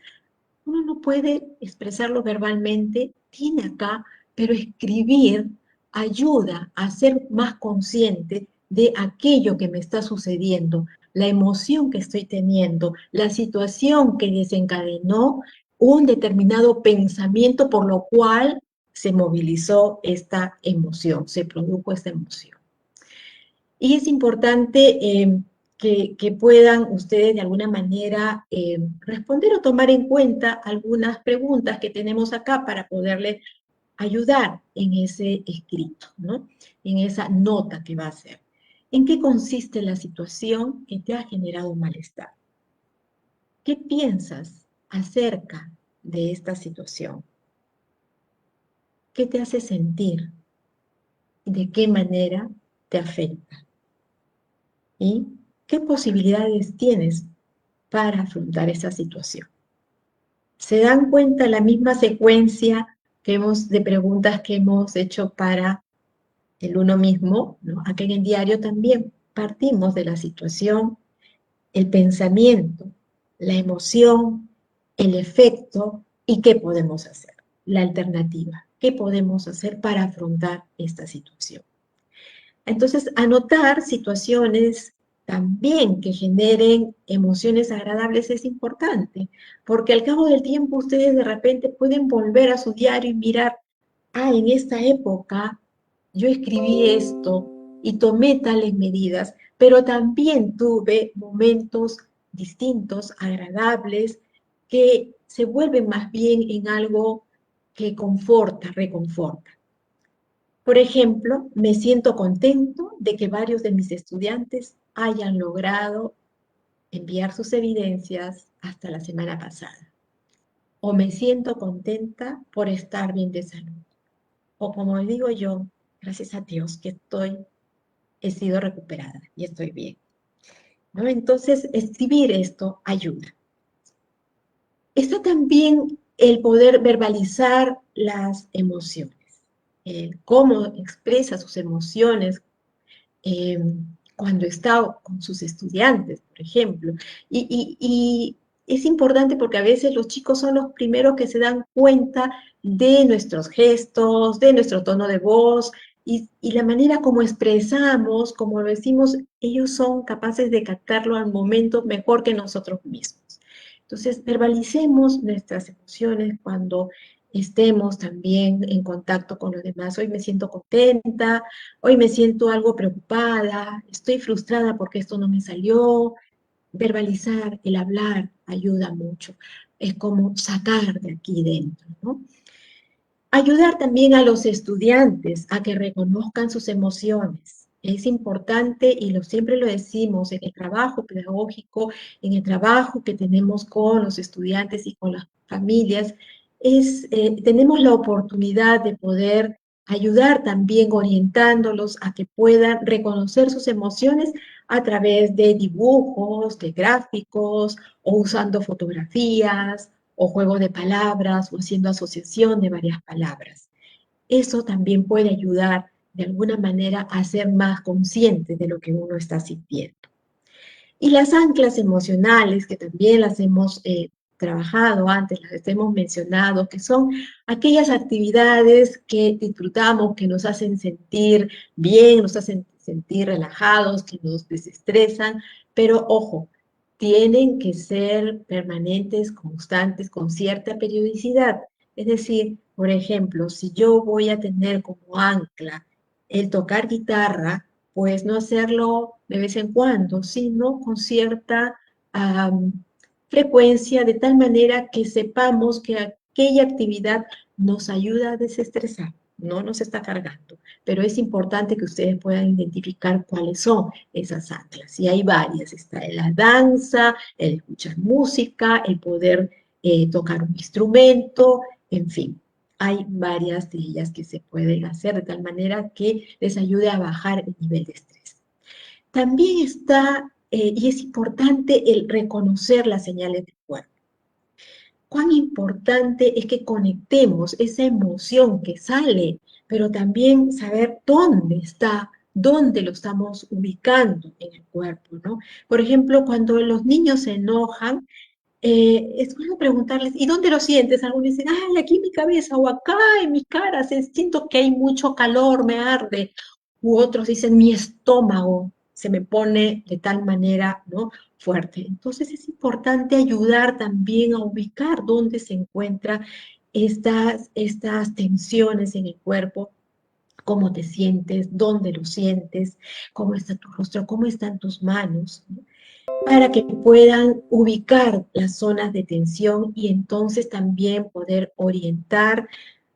uno no puede expresarlo verbalmente, tiene acá, pero escribir ayuda a ser más consciente de aquello que me está sucediendo, la emoción que estoy teniendo, la situación que desencadenó un determinado pensamiento por lo cual se movilizó esta emoción, se produjo esta emoción. Y es importante que puedan ustedes de alguna manera responder o tomar en cuenta algunas preguntas que tenemos acá para poderle ayudar en ese escrito, ¿no? En esa nota que va a hacer. ¿En qué consiste la situación que te ha generado malestar? ¿Qué piensas acerca de esta situación? ¿Qué te hace sentir? ¿De qué manera te afecta? ¿Y qué posibilidades tienes para afrontar esa situación? ¿Se dan cuenta la misma secuencia de preguntas que hemos hecho para el uno mismo, ¿no? Acá en el diario también partimos de la situación, el pensamiento, la emoción, el efecto y qué podemos hacer, la alternativa, qué podemos hacer para afrontar esta situación. Entonces, anotar situaciones también que generen emociones agradables es importante, porque al cabo del tiempo ustedes de repente pueden volver a su diario y mirar, en esta época yo escribí esto y tomé tales medidas, pero también tuve momentos distintos, agradables, que se vuelven más bien en algo que conforta, reconforta. Por ejemplo, me siento contento de que varios de mis estudiantes hayan logrado enviar sus evidencias hasta la semana pasada. O me siento contenta por estar bien de salud. O como digo yo, gracias a Dios que he sido recuperada y estoy bien, ¿no? Entonces, escribir esto ayuda. Está también el poder verbalizar las emociones, cómo expresa sus emociones cuando está con sus estudiantes, por ejemplo. Y es importante porque a veces los chicos son los primeros que se dan cuenta de nuestros gestos, de nuestro tono de voz, y la manera como expresamos, como lo decimos, ellos son capaces de captarlo al momento mejor que nosotros mismos. Entonces, verbalicemos nuestras emociones cuando estemos también en contacto con los demás. Hoy me siento contenta, hoy me siento algo preocupada, estoy frustrada porque esto no me salió. Verbalizar, el hablar, ayuda mucho. Es como sacar de aquí dentro, ¿no? Ayudar también a los estudiantes a que reconozcan sus emociones. Es importante, y siempre lo decimos, en el trabajo pedagógico, en el trabajo que tenemos con los estudiantes y con las familias, tenemos la oportunidad de poder ayudar también orientándolos a que puedan reconocer sus emociones a través de dibujos, de gráficos, o usando fotografías, o juego de palabras, o haciendo asociación de varias palabras. Eso también puede ayudar de alguna manera a ser más consciente de lo que uno está sintiendo. Y las anclas emocionales, que también las hemos trabajado antes, las hemos mencionado, que son aquellas actividades que disfrutamos, que nos hacen sentir bien, nos hacen sentir relajados, que nos desestresan, pero ojo, tienen que ser permanentes, constantes, con cierta periodicidad. Es decir, por ejemplo, si yo voy a tener como ancla el tocar guitarra, pues no hacerlo de vez en cuando, sino con cierta frecuencia, de tal manera que sepamos que aquella actividad nos ayuda a desestresar, no nos está cargando. Pero es importante que ustedes puedan identificar cuáles son esas anclas. Y hay varias, está la danza, el escuchar música, el poder tocar un instrumento, en fin. Hay varias de ellas que se pueden hacer de tal manera que les ayude a bajar el nivel de estrés. También está, y es importante, el reconocer las señales del cuerpo. Cuán importante es que conectemos esa emoción que sale, pero también saber dónde está, dónde lo estamos ubicando en el cuerpo, ¿no? Por ejemplo, cuando los niños se enojan, es bueno preguntarles, ¿y dónde lo sientes? Algunos dicen, ay, aquí en mi cabeza, o acá en mi cara, siento que hay mucho calor, me arde. U otros dicen, mi estómago se me pone de tal manera, ¿no?, fuerte. Entonces es importante ayudar también a ubicar dónde se encuentran estas tensiones en el cuerpo, cómo te sientes, dónde lo sientes, cómo está tu rostro, cómo están tus manos, ¿no?, para que puedan ubicar las zonas de tensión y entonces también poder orientar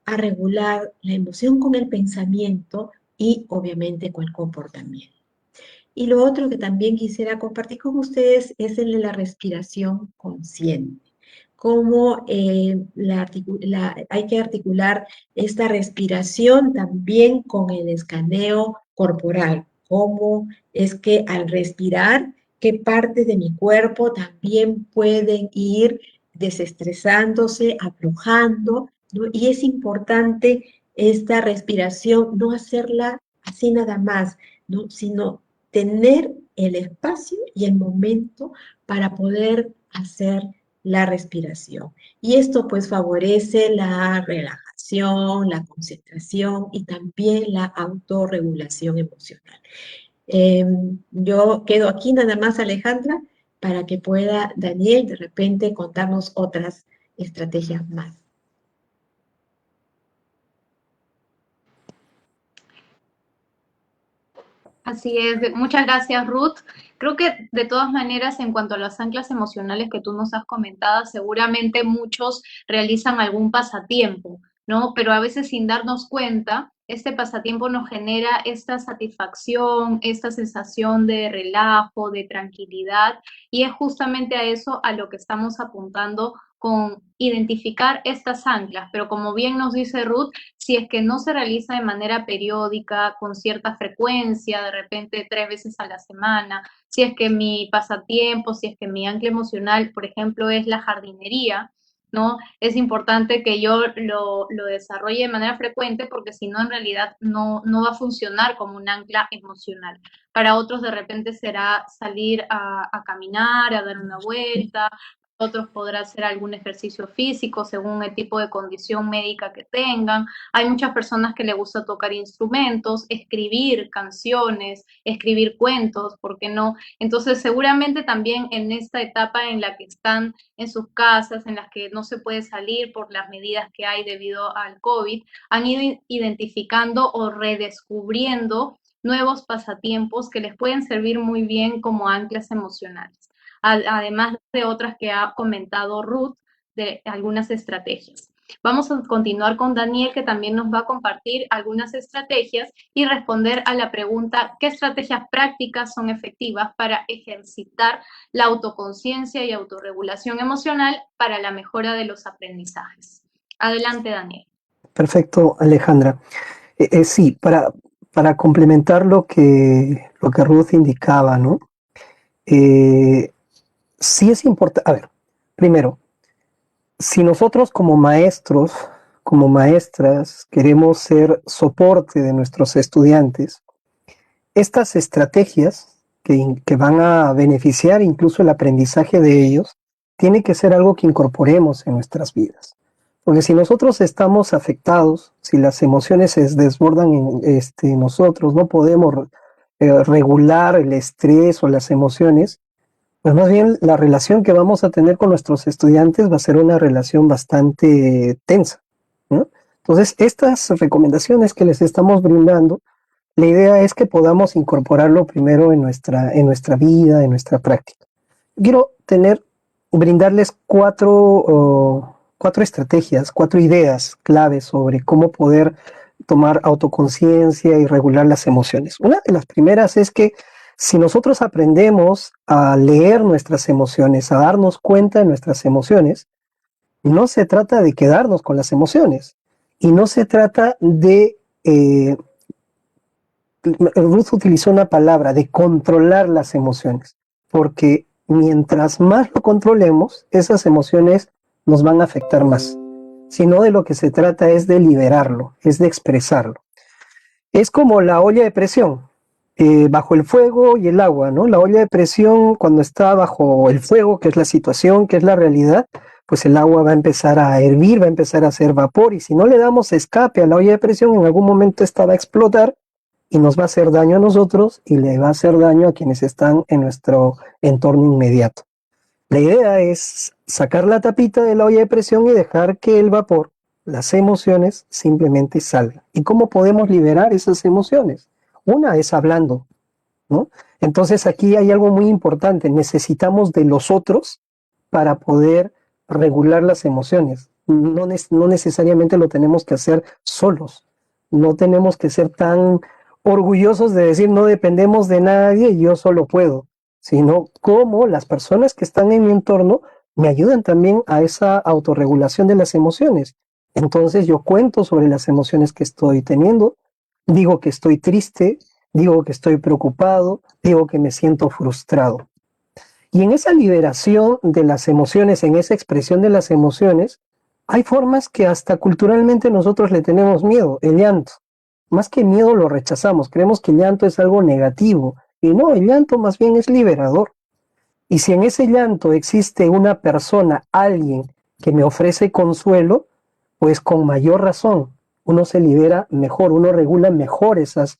a regular la emoción con el pensamiento y obviamente con el comportamiento. Y lo otro que también quisiera compartir con ustedes es el de la respiración consciente. Cómo hay que articular esta respiración también con el escaneo corporal. Cómo es que al respirar, qué partes de mi cuerpo también pueden ir desestresándose, aflojando, ¿no? Y es importante esta respiración, no hacerla así nada más, ¿no? Sino tener el espacio y el momento para poder hacer la respiración. Y esto pues favorece la relajación, la concentración y también la autorregulación emocional. Yo quedo aquí nada más, Alejandra, para que pueda Daniel de repente contarnos otras estrategias más. Así es, muchas gracias Ruth. Creo que de todas maneras, en cuanto a las anclas emocionales que tú nos has comentado, seguramente muchos realizan algún pasatiempo, ¿no? Pero a veces sin darnos cuenta, este pasatiempo nos genera esta satisfacción, esta sensación de relajo, de tranquilidad, y es justamente a eso a lo que estamos apuntando con identificar estas anclas, pero como bien nos dice Ruth, si es que no se realiza de manera periódica, con cierta frecuencia, de repente 3 veces a la semana, si es que mi pasatiempo, si es que mi ancla emocional, por ejemplo, es la jardinería, ¿no? Es importante que yo lo desarrolle de manera frecuente porque si no, en realidad no va a funcionar como un ancla emocional. Para otros, de repente, será salir a caminar, a dar una vuelta, otros podrá hacer algún ejercicio físico según el tipo de condición médica que tengan. Hay muchas personas que les gusta tocar instrumentos, escribir canciones, escribir cuentos, ¿por qué no? Entonces, seguramente también en esta etapa en la que están en sus casas, en las que no se puede salir por las medidas que hay debido al COVID, han ido identificando o redescubriendo nuevos pasatiempos que les pueden servir muy bien como anclas emocionales, además de otras que ha comentado Ruth, de algunas estrategias. Vamos a continuar con Daniel, que también nos va a compartir algunas estrategias y responder a la pregunta, ¿qué estrategias prácticas son efectivas para ejercitar la autoconciencia y autorregulación emocional para la mejora de los aprendizajes? Adelante, Daniel. Perfecto, Alejandra. Sí, para complementar lo que Ruth indicaba, ¿no? Sí es importante, a ver, primero, si nosotros como maestros, como maestras, queremos ser soporte de nuestros estudiantes, estas estrategias que van a beneficiar incluso el aprendizaje de ellos, tiene que ser algo que incorporemos en nuestras vidas. Porque si nosotros estamos afectados, si las emociones se desbordan en nosotros, no podemos regular el estrés o las emociones, pues más bien la relación que vamos a tener con nuestros estudiantes va a ser una relación bastante tensa, ¿no? Entonces, estas recomendaciones que les estamos brindando, la idea es que podamos incorporarlo primero en nuestra vida, en nuestra práctica. Quiero brindarles cuatro estrategias, 4 ideas claves sobre cómo poder tomar autoconciencia y regular las emociones. Una de las primeras es que si nosotros aprendemos a leer nuestras emociones, a darnos cuenta de nuestras emociones, no se trata de quedarnos con las emociones y no se trata de, Ruth utilizó una palabra, de controlar las emociones, porque mientras más lo controlemos, esas emociones nos van a afectar más. Sino de lo que se trata es de liberarlo, es de expresarlo. Es como la olla de presión, bajo el fuego y el agua, ¿no? La olla de presión, cuando está bajo el fuego, que es la situación, que es la realidad, pues el agua va a empezar a hervir, va a empezar a hacer vapor, y si no le damos escape a la olla de presión, en algún momento esta va a explotar y nos va a hacer daño a nosotros y le va a hacer daño a quienes están en nuestro entorno inmediato. La idea es sacar la tapita de la olla de presión y dejar que el vapor, las emociones, simplemente salgan. ¿Y cómo podemos liberar esas emociones? Una es hablando, ¿no? Entonces aquí hay algo muy importante. Necesitamos de los otros para poder regular las emociones. no necesariamente lo tenemos que hacer solos. No tenemos que ser tan orgullosos de decir no dependemos de nadie y yo solo puedo, sino cómo las personas que están en mi entorno me ayudan también a esa autorregulación de las emociones. Entonces yo cuento sobre las emociones que estoy teniendo, digo que estoy triste, digo que estoy preocupado, digo que me siento frustrado. Y en esa liberación de las emociones, en esa expresión de las emociones, hay formas que hasta culturalmente nosotros le tenemos miedo, el llanto. Más que miedo lo rechazamos, creemos que el llanto es algo negativo. Y no, el llanto más bien es liberador. Y si en ese llanto existe una persona, alguien que me ofrece consuelo, pues con mayor razón uno se libera mejor, uno regula mejor esas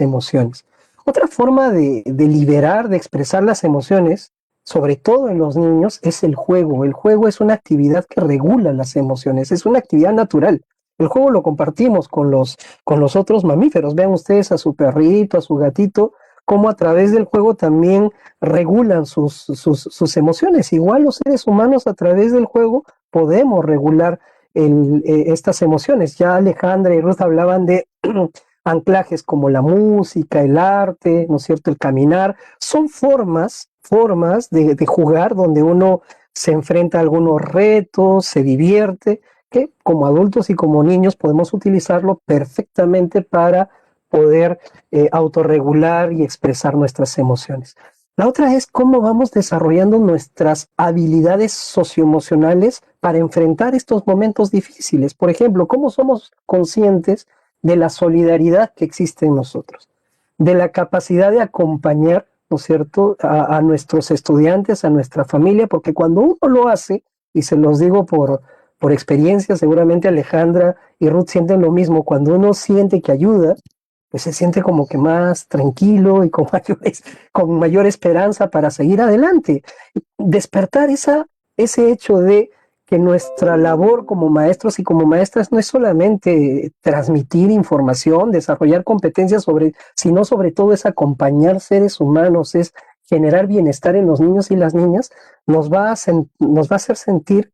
emociones. Otra forma de liberar, de expresar las emociones, sobre todo en los niños, es el juego. El juego es una actividad que regula las emociones, es una actividad natural. El juego lo compartimos con los otros mamíferos. Vean ustedes a su perrito, a su gatito, cómo a través del juego también regulan sus emociones. Igual los seres humanos a través del juego podemos regular estas emociones. Ya Alejandra y Ruth hablaban de anclajes como la música, el arte, ¿no es cierto?, el caminar. Son formas de jugar donde uno se enfrenta a algunos retos, se divierte, que como adultos y como niños podemos utilizarlo perfectamente para poder autorregular y expresar nuestras emociones. La otra es cómo vamos desarrollando nuestras habilidades socioemocionales para enfrentar estos momentos difíciles. Por ejemplo, cómo somos conscientes de la solidaridad que existe en nosotros, de la capacidad de acompañar, ¿no es cierto?, a nuestros estudiantes, a nuestra familia, porque cuando uno lo hace, y se los digo por experiencia, seguramente Alejandra y Ruth sienten lo mismo, cuando uno siente que ayuda, pues se siente como que más tranquilo y con mayor esperanza para seguir adelante. Despertar ese hecho de que nuestra labor como maestros y como maestras no es solamente transmitir información, desarrollar competencias sino sobre todo es acompañar seres humanos, es generar bienestar en los niños y las niñas, nos va a hacer sentir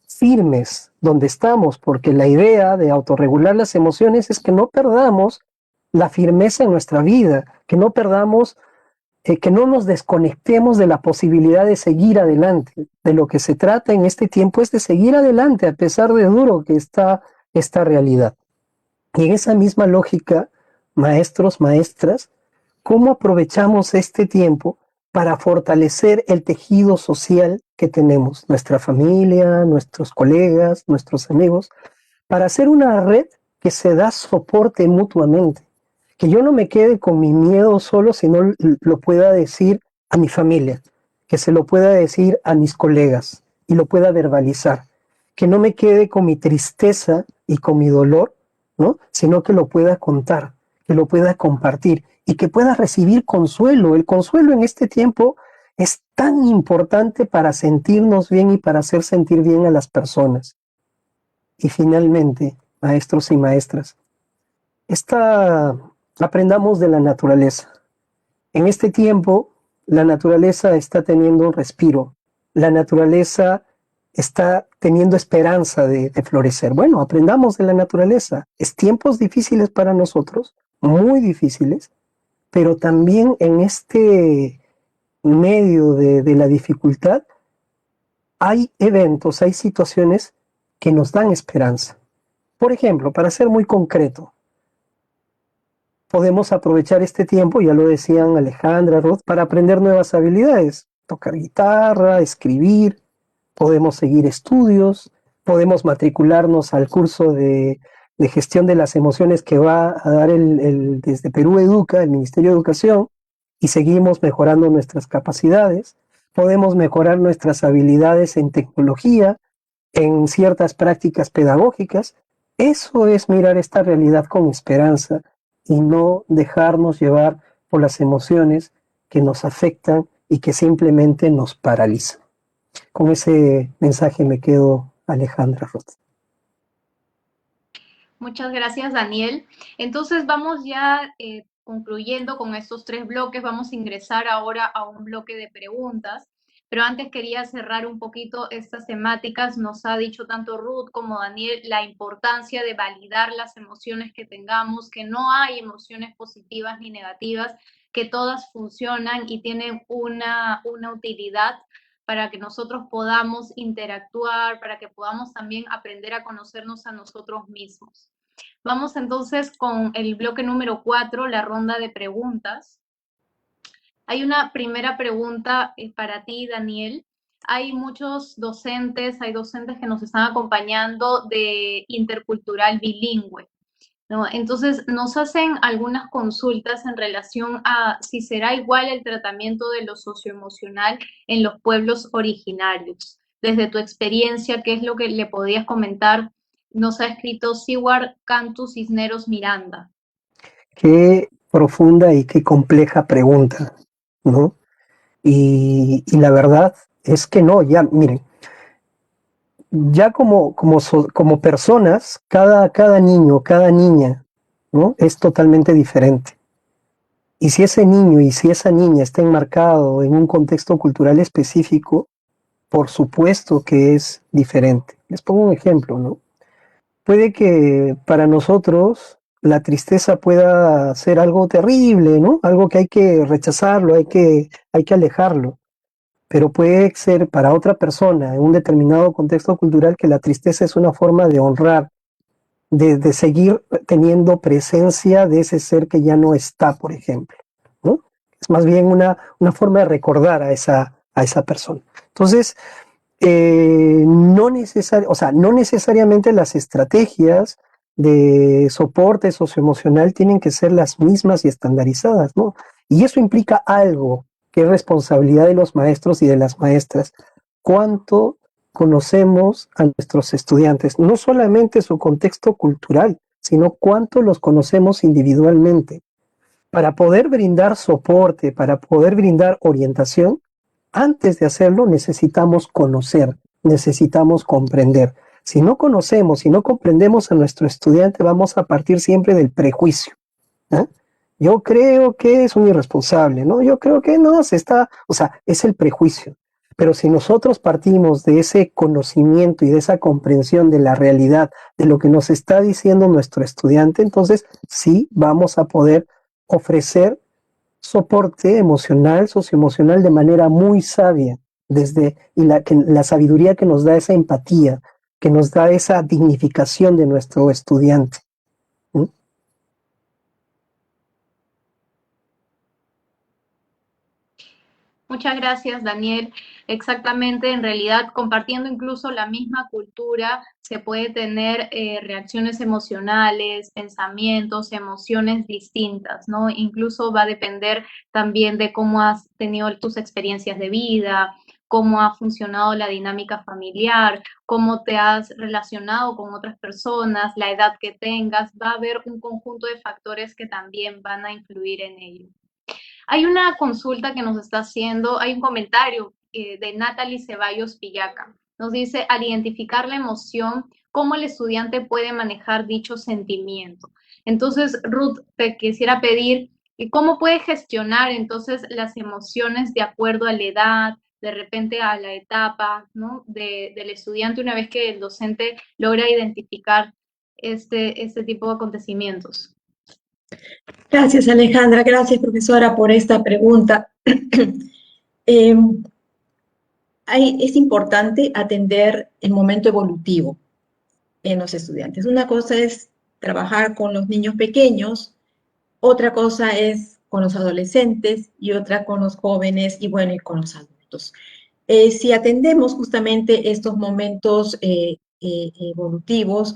firmes donde estamos, porque la idea de autorregular las emociones es que no perdamos la firmeza en nuestra vida, que no perdamos, que no nos desconectemos de la posibilidad de seguir adelante. De lo que se trata en este tiempo es de seguir adelante a pesar de duro que está esta realidad. Y en esa misma lógica, maestros, maestras, ¿cómo aprovechamos este tiempo para fortalecer el tejido social que tenemos? Nuestra familia, nuestros colegas, nuestros amigos, para hacer una red que se da soporte mutuamente. Que yo no me quede con mi miedo solo, sino lo pueda decir a mi familia, que se lo pueda decir a mis colegas y lo pueda verbalizar. Que no me quede con mi tristeza y con mi dolor, ¿no?, sino que lo pueda contar, que lo pueda compartir y que pueda recibir consuelo. El consuelo en este tiempo es tan importante para sentirnos bien y para hacer sentir bien a las personas. Y finalmente, maestros y maestras, aprendamos de la naturaleza. En este tiempo, la naturaleza está teniendo un respiro. La naturaleza está teniendo esperanza de florecer. Bueno, aprendamos de la naturaleza. Es tiempos difíciles para nosotros, muy difíciles, pero también en este medio de la dificultad hay eventos, hay situaciones que nos dan esperanza. Por ejemplo, para ser muy concreto, podemos aprovechar este tiempo, ya lo decían Alejandra, Ruth, para aprender nuevas habilidades, tocar guitarra, escribir, podemos seguir estudios, podemos matricularnos al curso de gestión de las emociones que va a dar desde Perú Educa, el Ministerio de Educación, y seguimos mejorando nuestras capacidades, podemos mejorar nuestras habilidades en tecnología, en ciertas prácticas pedagógicas. Eso es mirar esta realidad con esperanza y no dejarnos llevar por las emociones que nos afectan y que simplemente nos paralizan. Con ese mensaje me quedo, Alejandra Roth. Muchas gracias, Daniel. Entonces vamos ya concluyendo con estos 3 bloques. Vamos a ingresar ahora a un bloque de preguntas. Pero antes quería cerrar un poquito estas temáticas. Nos ha dicho tanto Ruth como Daniel la importancia de validar las emociones que tengamos, que no hay emociones positivas ni negativas, que todas funcionan y tienen una utilidad para que nosotros podamos interactuar, para que podamos también aprender a conocernos a nosotros mismos. Vamos entonces con el bloque número 4, la ronda de preguntas. Hay una primera pregunta para ti, Daniel. Hay muchos docentes, hay docentes que nos están acompañando de intercultural bilingüe, ¿no? Entonces, nos hacen algunas consultas en relación a si será igual el tratamiento de lo socioemocional en los pueblos originarios. Desde tu experiencia, ¿qué es lo que le podías comentar? Nos ha escrito Seward Cantu Cisneros Miranda. Qué profunda y qué compleja pregunta, ¿no? Y la verdad es que no, ya, miren, ya como personas, cada niño, cada niña, ¿no? Es totalmente diferente. Y si ese niño y si esa niña está enmarcado en un contexto cultural específico, por supuesto que es diferente. Les pongo un ejemplo, ¿no? Puede que para nosotros la tristeza pueda ser algo terrible, ¿no? Algo que hay que rechazarlo, hay que alejarlo. Pero puede ser para otra persona en un determinado contexto cultural que la tristeza es una forma de honrar, de seguir teniendo presencia de ese ser que ya no está, por ejemplo, ¿no? Es más bien una forma de recordar a esa persona. Entonces, no necesariamente las estrategias de soporte socioemocional tienen que ser las mismas y estandarizadas, ¿no? Y eso implica algo que es responsabilidad de los maestros y de las maestras. ¿Cuánto conocemos a nuestros estudiantes? No solamente su contexto cultural, sino cuánto los conocemos individualmente. Para poder brindar soporte, para poder brindar orientación, antes de hacerlo necesitamos conocer, necesitamos comprender. Si no conocemos, si no comprendemos a nuestro estudiante, vamos a partir siempre del prejuicio. ¿Eh? Yo creo que es un irresponsable, ¿no? Yo creo que no, es el prejuicio. Pero si nosotros partimos de ese conocimiento y de esa comprensión de la realidad, de lo que nos está diciendo nuestro estudiante, entonces sí vamos a poder ofrecer soporte emocional, socioemocional de manera muy sabia, la sabiduría que nos da esa empatía, que nos da esa dignificación de nuestro estudiante. ¿Mm? Muchas gracias, Daniel. Exactamente, en realidad, compartiendo incluso la misma cultura, se puede tener reacciones emocionales, pensamientos, emociones distintas, ¿no? Incluso va a depender también de cómo has tenido tus experiencias de vida, cómo ha funcionado la dinámica familiar, cómo te has relacionado con otras personas, la edad que tengas, va a haber un conjunto de factores que también van a influir en ello. Hay una consulta que nos está haciendo, hay un comentario de Natalie Ceballos Pillaca. Nos dice, al identificar la emoción, ¿cómo el estudiante puede manejar dicho sentimiento? Entonces, Ruth, te quisiera pedir, ¿cómo puede gestionar entonces las emociones de acuerdo a la edad, de repente a la etapa, ¿no? del estudiante una vez que el docente logra identificar este tipo de acontecimientos? Gracias, Alejandra. Gracias, profesora, por esta pregunta. Es importante atender el momento evolutivo en los estudiantes. Una cosa es trabajar con los niños pequeños, otra cosa es con los adolescentes y otra con los jóvenes y bueno, y con los adultos. Si atendemos justamente estos momentos evolutivos,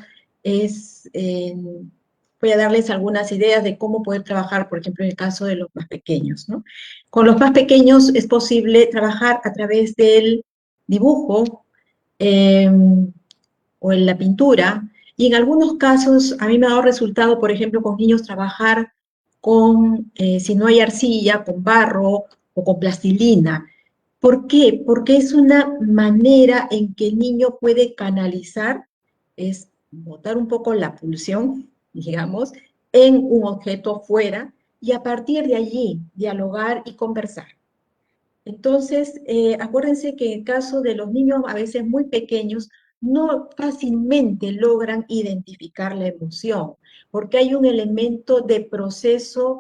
voy a darles algunas ideas de cómo poder trabajar, por ejemplo, en el caso de los más pequeños, ¿no? Con los más pequeños es posible trabajar a través del dibujo o en la pintura, y en algunos casos a mí me ha dado resultado, por ejemplo, con niños trabajar si no hay arcilla, con barro o con plastilina. ¿Por qué? Porque es una manera en que el niño puede canalizar, es botar un poco la pulsión, digamos, en un objeto fuera y a partir de allí dialogar y conversar. Entonces, acuérdense que en el caso de los niños a veces muy pequeños, no fácilmente logran identificar la emoción, porque hay un elemento de proceso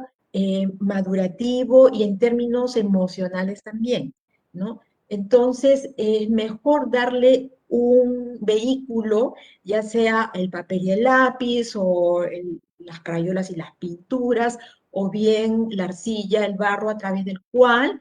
madurativo y en términos emocionales también, ¿no? Entonces, es mejor darle un vehículo, ya sea el papel y el lápiz, o las crayolas y las pinturas, o bien la arcilla, el barro, a través del cual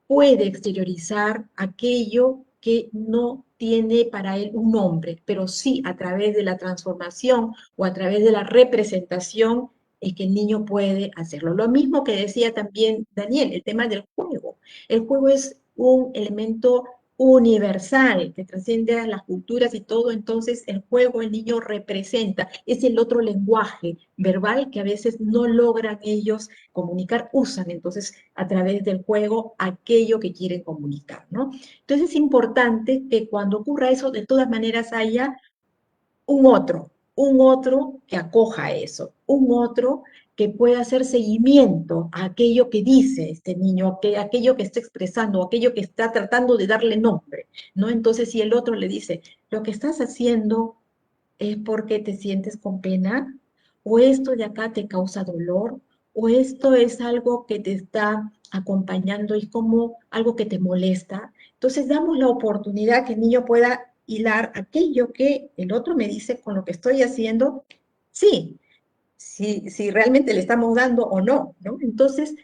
puede exteriorizar aquello que no tiene para él un nombre, pero sí a través de la transformación o a través de la representación es que el niño puede hacerlo. Lo mismo que decía también Daniel, el tema del juego. El juego es un elemento universal que trasciende a las culturas y todo, entonces el juego el niño representa, es el otro lenguaje verbal que a veces no logran ellos comunicar, usan entonces a través del juego aquello que quieren comunicar, ¿no? Entonces es importante que cuando ocurra eso, de todas maneras haya un otro que acoja eso, un otro que pueda hacer seguimiento a aquello que dice este niño, aquello que está expresando, aquello que está tratando de darle nombre, ¿no? Entonces, si el otro le dice, lo que estás haciendo es porque te sientes con pena, o esto de acá te causa dolor, o esto es algo que te está acompañando y como algo que te molesta. Entonces damos la oportunidad que el niño pueda hilar aquello que el otro me dice con lo que estoy haciendo, sí, si realmente le estamos dando o no, ¿no? Entonces,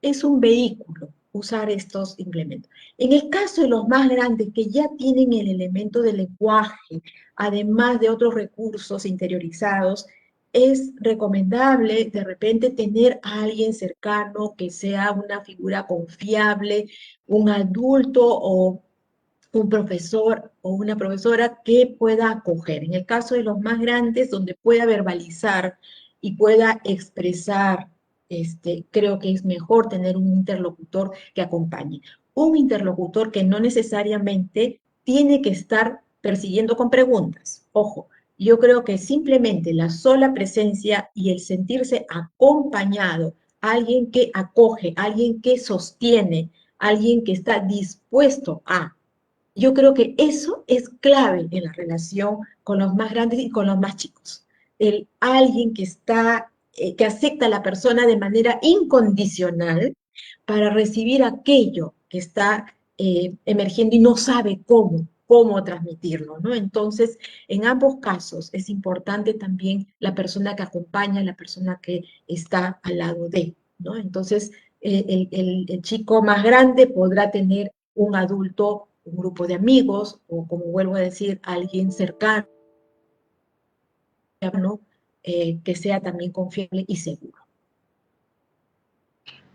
es un vehículo usar estos implementos. En el caso de los más grandes que ya tienen el elemento del lenguaje, además de otros recursos interiorizados, es recomendable de repente tener a alguien cercano que sea una figura confiable, un adulto o un profesor o una profesora que pueda acoger. En el caso de los más grandes, donde pueda verbalizar y pueda expresar, creo que es mejor tener un interlocutor que acompañe. Un interlocutor que no necesariamente tiene que estar persiguiendo con preguntas. Ojo, yo creo que simplemente la sola presencia y el sentirse acompañado, alguien que acoge, alguien que sostiene, alguien que está dispuesto a, yo creo que eso es clave en la relación con los más grandes y con los más chicos. El alguien que está, que acepta a la persona de manera incondicional para recibir aquello que está emergiendo y no sabe cómo transmitirlo, ¿no? Entonces, en ambos casos es importante también la persona que acompaña, la persona que está al lado de, ¿no? Entonces, el chico más grande podrá tener un adulto, un grupo de amigos, o como vuelvo a decir, alguien cercano, que sea también confiable y seguro.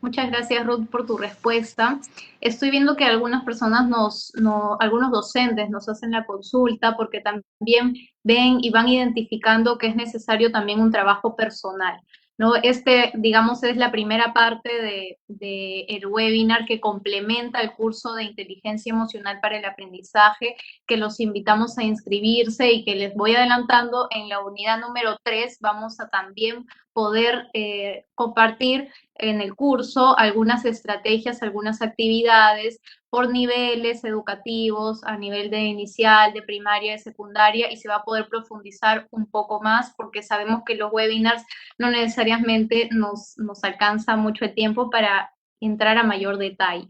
Muchas gracias, Ruth, por tu respuesta. Estoy viendo que algunas personas algunos docentes nos hacen la consulta porque también ven y van identificando que es necesario también un trabajo personal, ¿no? Digamos, es la primera parte el webinar que complementa el curso de inteligencia emocional para el aprendizaje, que los invitamos a inscribirse y que les voy adelantando en la unidad número 3 vamos a también poder compartir en el curso algunas estrategias, algunas actividades por niveles educativos, a nivel de inicial, de primaria, de secundaria, y se va a poder profundizar un poco más porque sabemos que los webinars no necesariamente nos alcanza mucho el tiempo para entrar a mayor detalle.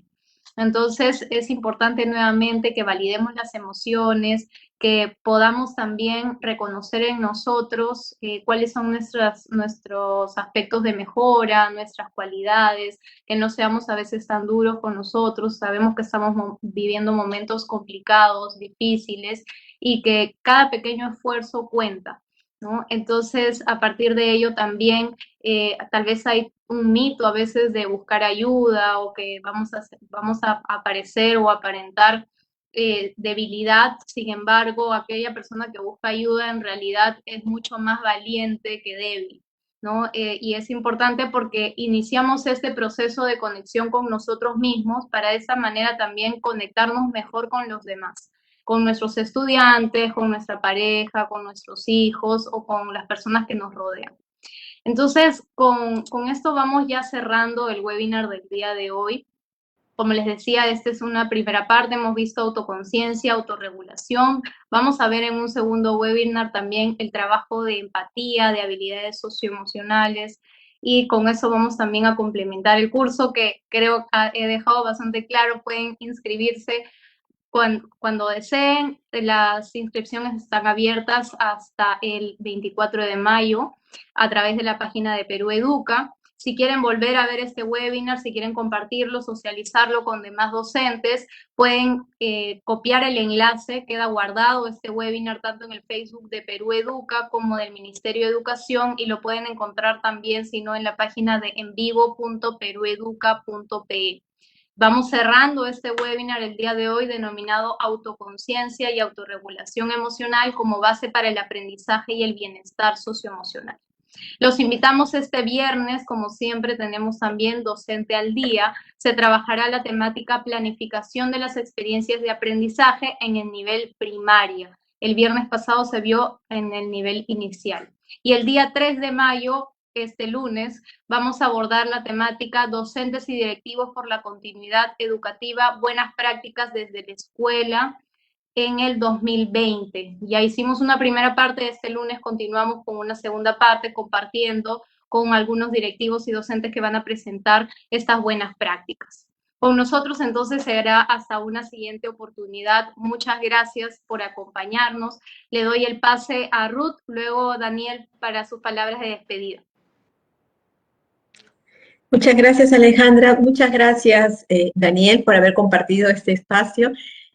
Entonces, es importante nuevamente que validemos las emociones, que podamos también reconocer en nosotros cuáles son nuestros aspectos de mejora, nuestras cualidades, que no seamos a veces tan duros con nosotros. Sabemos que estamos viviendo momentos complicados, difíciles, y que cada pequeño esfuerzo cuenta, ¿no? Entonces, a partir de ello también, tal vez hay un mito a veces de buscar ayuda o que vamos a aparecer o aparentar debilidad. Sin embargo, aquella persona que busca ayuda en realidad es mucho más valiente que débil, ¿no? Y es importante porque iniciamos este proceso de conexión con nosotros mismos para de esa manera también conectarnos mejor con los demás, con nuestros estudiantes, con nuestra pareja, con nuestros hijos o con las personas que nos rodean. Entonces, con esto vamos ya cerrando el webinar del día de hoy. Como les decía, esta es una primera parte, hemos visto autoconciencia, autorregulación. Vamos a ver en un segundo webinar también el trabajo de empatía, de habilidades socioemocionales, y con eso vamos también a complementar el curso que creo que he dejado bastante claro. Pueden inscribirse cuando deseen. Las inscripciones están abiertas hasta el 24 de mayo a través de la página de Perú Educa. Si quieren volver a ver este webinar, si quieren compartirlo, socializarlo con demás docentes, pueden copiar el enlace, queda guardado este webinar tanto en el Facebook de Perú Educa como del Ministerio de Educación, y lo pueden encontrar también, si no, en la página de envivo.perueduca.pe. Vamos cerrando este webinar el día de hoy denominado Autoconciencia y Autorregulación Emocional como base para el aprendizaje y el bienestar socioemocional. Los invitamos este viernes, como siempre tenemos también Docente al Día. Se trabajará la temática planificación de las experiencias de aprendizaje en el nivel primaria. El viernes pasado se vio en el nivel inicial. Y el día 3 de mayo, este lunes, vamos a abordar la temática Docentes y directivos por la continuidad educativa, buenas prácticas desde la escuela en el 2020. Ya hicimos una primera parte, este lunes continuamos con una segunda parte compartiendo con algunos directivos y docentes que van a presentar estas buenas prácticas. Con nosotros entonces será hasta una siguiente oportunidad. Muchas gracias por acompañarnos. Le doy el pase a Ruth, luego Daniel para sus palabras de despedida. Muchas gracias, Alejandra. Muchas gracias, Daniel, por haber compartido este espacio.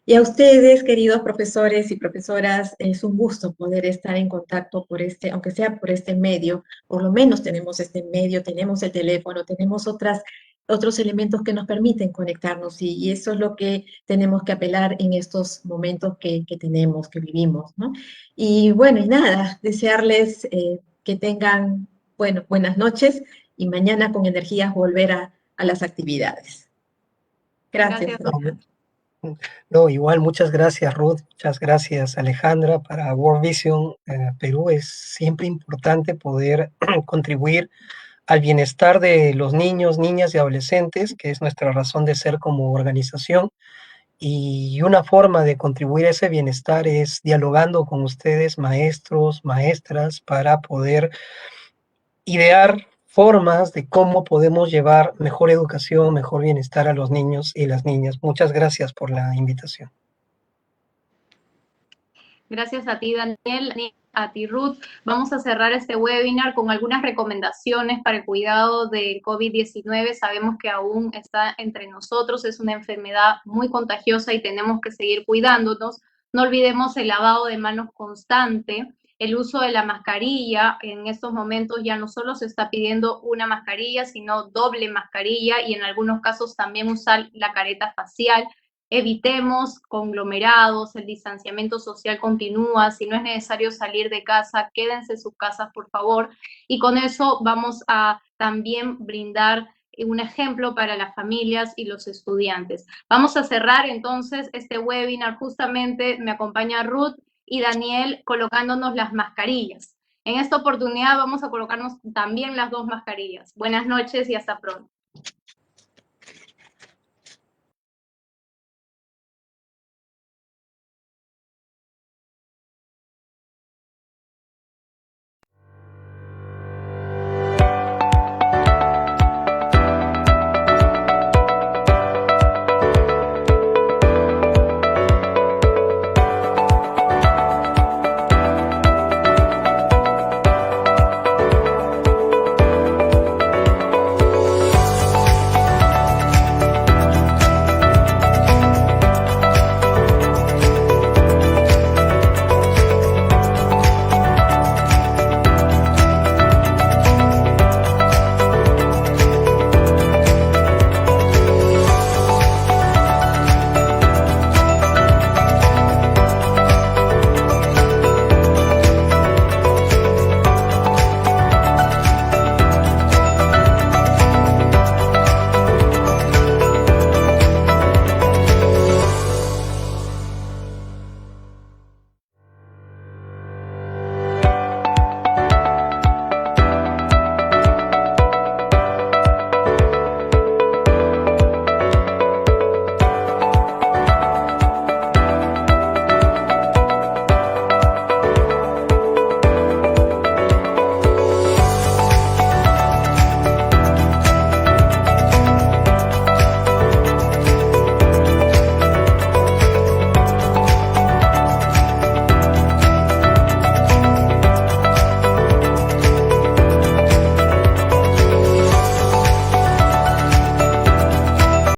Y a ustedes, queridos profesores y profesoras, es un gusto poder estar en contacto por aunque sea por este medio. Por lo menos tenemos este medio, tenemos el teléfono, tenemos otros elementos que nos permiten conectarnos, y eso es lo que tenemos que apelar en estos momentos que tenemos, que vivimos, ¿no? Y bueno, y nada, desearles que tengan, bueno, buenas noches, y mañana con energías volver a las actividades. Gracias. No, igual, muchas gracias, Ruth, muchas gracias, Alejandra. Para World Vision Perú es siempre importante poder contribuir al bienestar de los niños, niñas y adolescentes, que es nuestra razón de ser como organización. Y una forma de contribuir a ese bienestar es dialogando con ustedes, maestros, maestras, para poder idear formas de cómo podemos llevar mejor educación, mejor bienestar a los niños y las niñas. Muchas gracias por la invitación. Gracias a ti, Daniel, a ti, Ruth. Vamos a cerrar este webinar con algunas recomendaciones para el cuidado del COVID-19. Sabemos que aún está entre nosotros, es una enfermedad muy contagiosa y tenemos que seguir cuidándonos. No olvidemos el lavado de manos constante, el uso de la mascarilla. En estos momentos ya no solo se está pidiendo una mascarilla, sino doble mascarilla, y en algunos casos también usar la careta facial. Evitemos conglomerados, el distanciamiento social continúa. Si no es necesario salir de casa, quédense en sus casas, por favor. Y con eso vamos a también brindar un ejemplo para las familias y los estudiantes. Vamos a cerrar entonces este webinar. Justamente me acompaña Ruth y Daniel colocándonos las mascarillas. En esta oportunidad vamos a colocarnos también las dos mascarillas. Buenas noches y hasta pronto.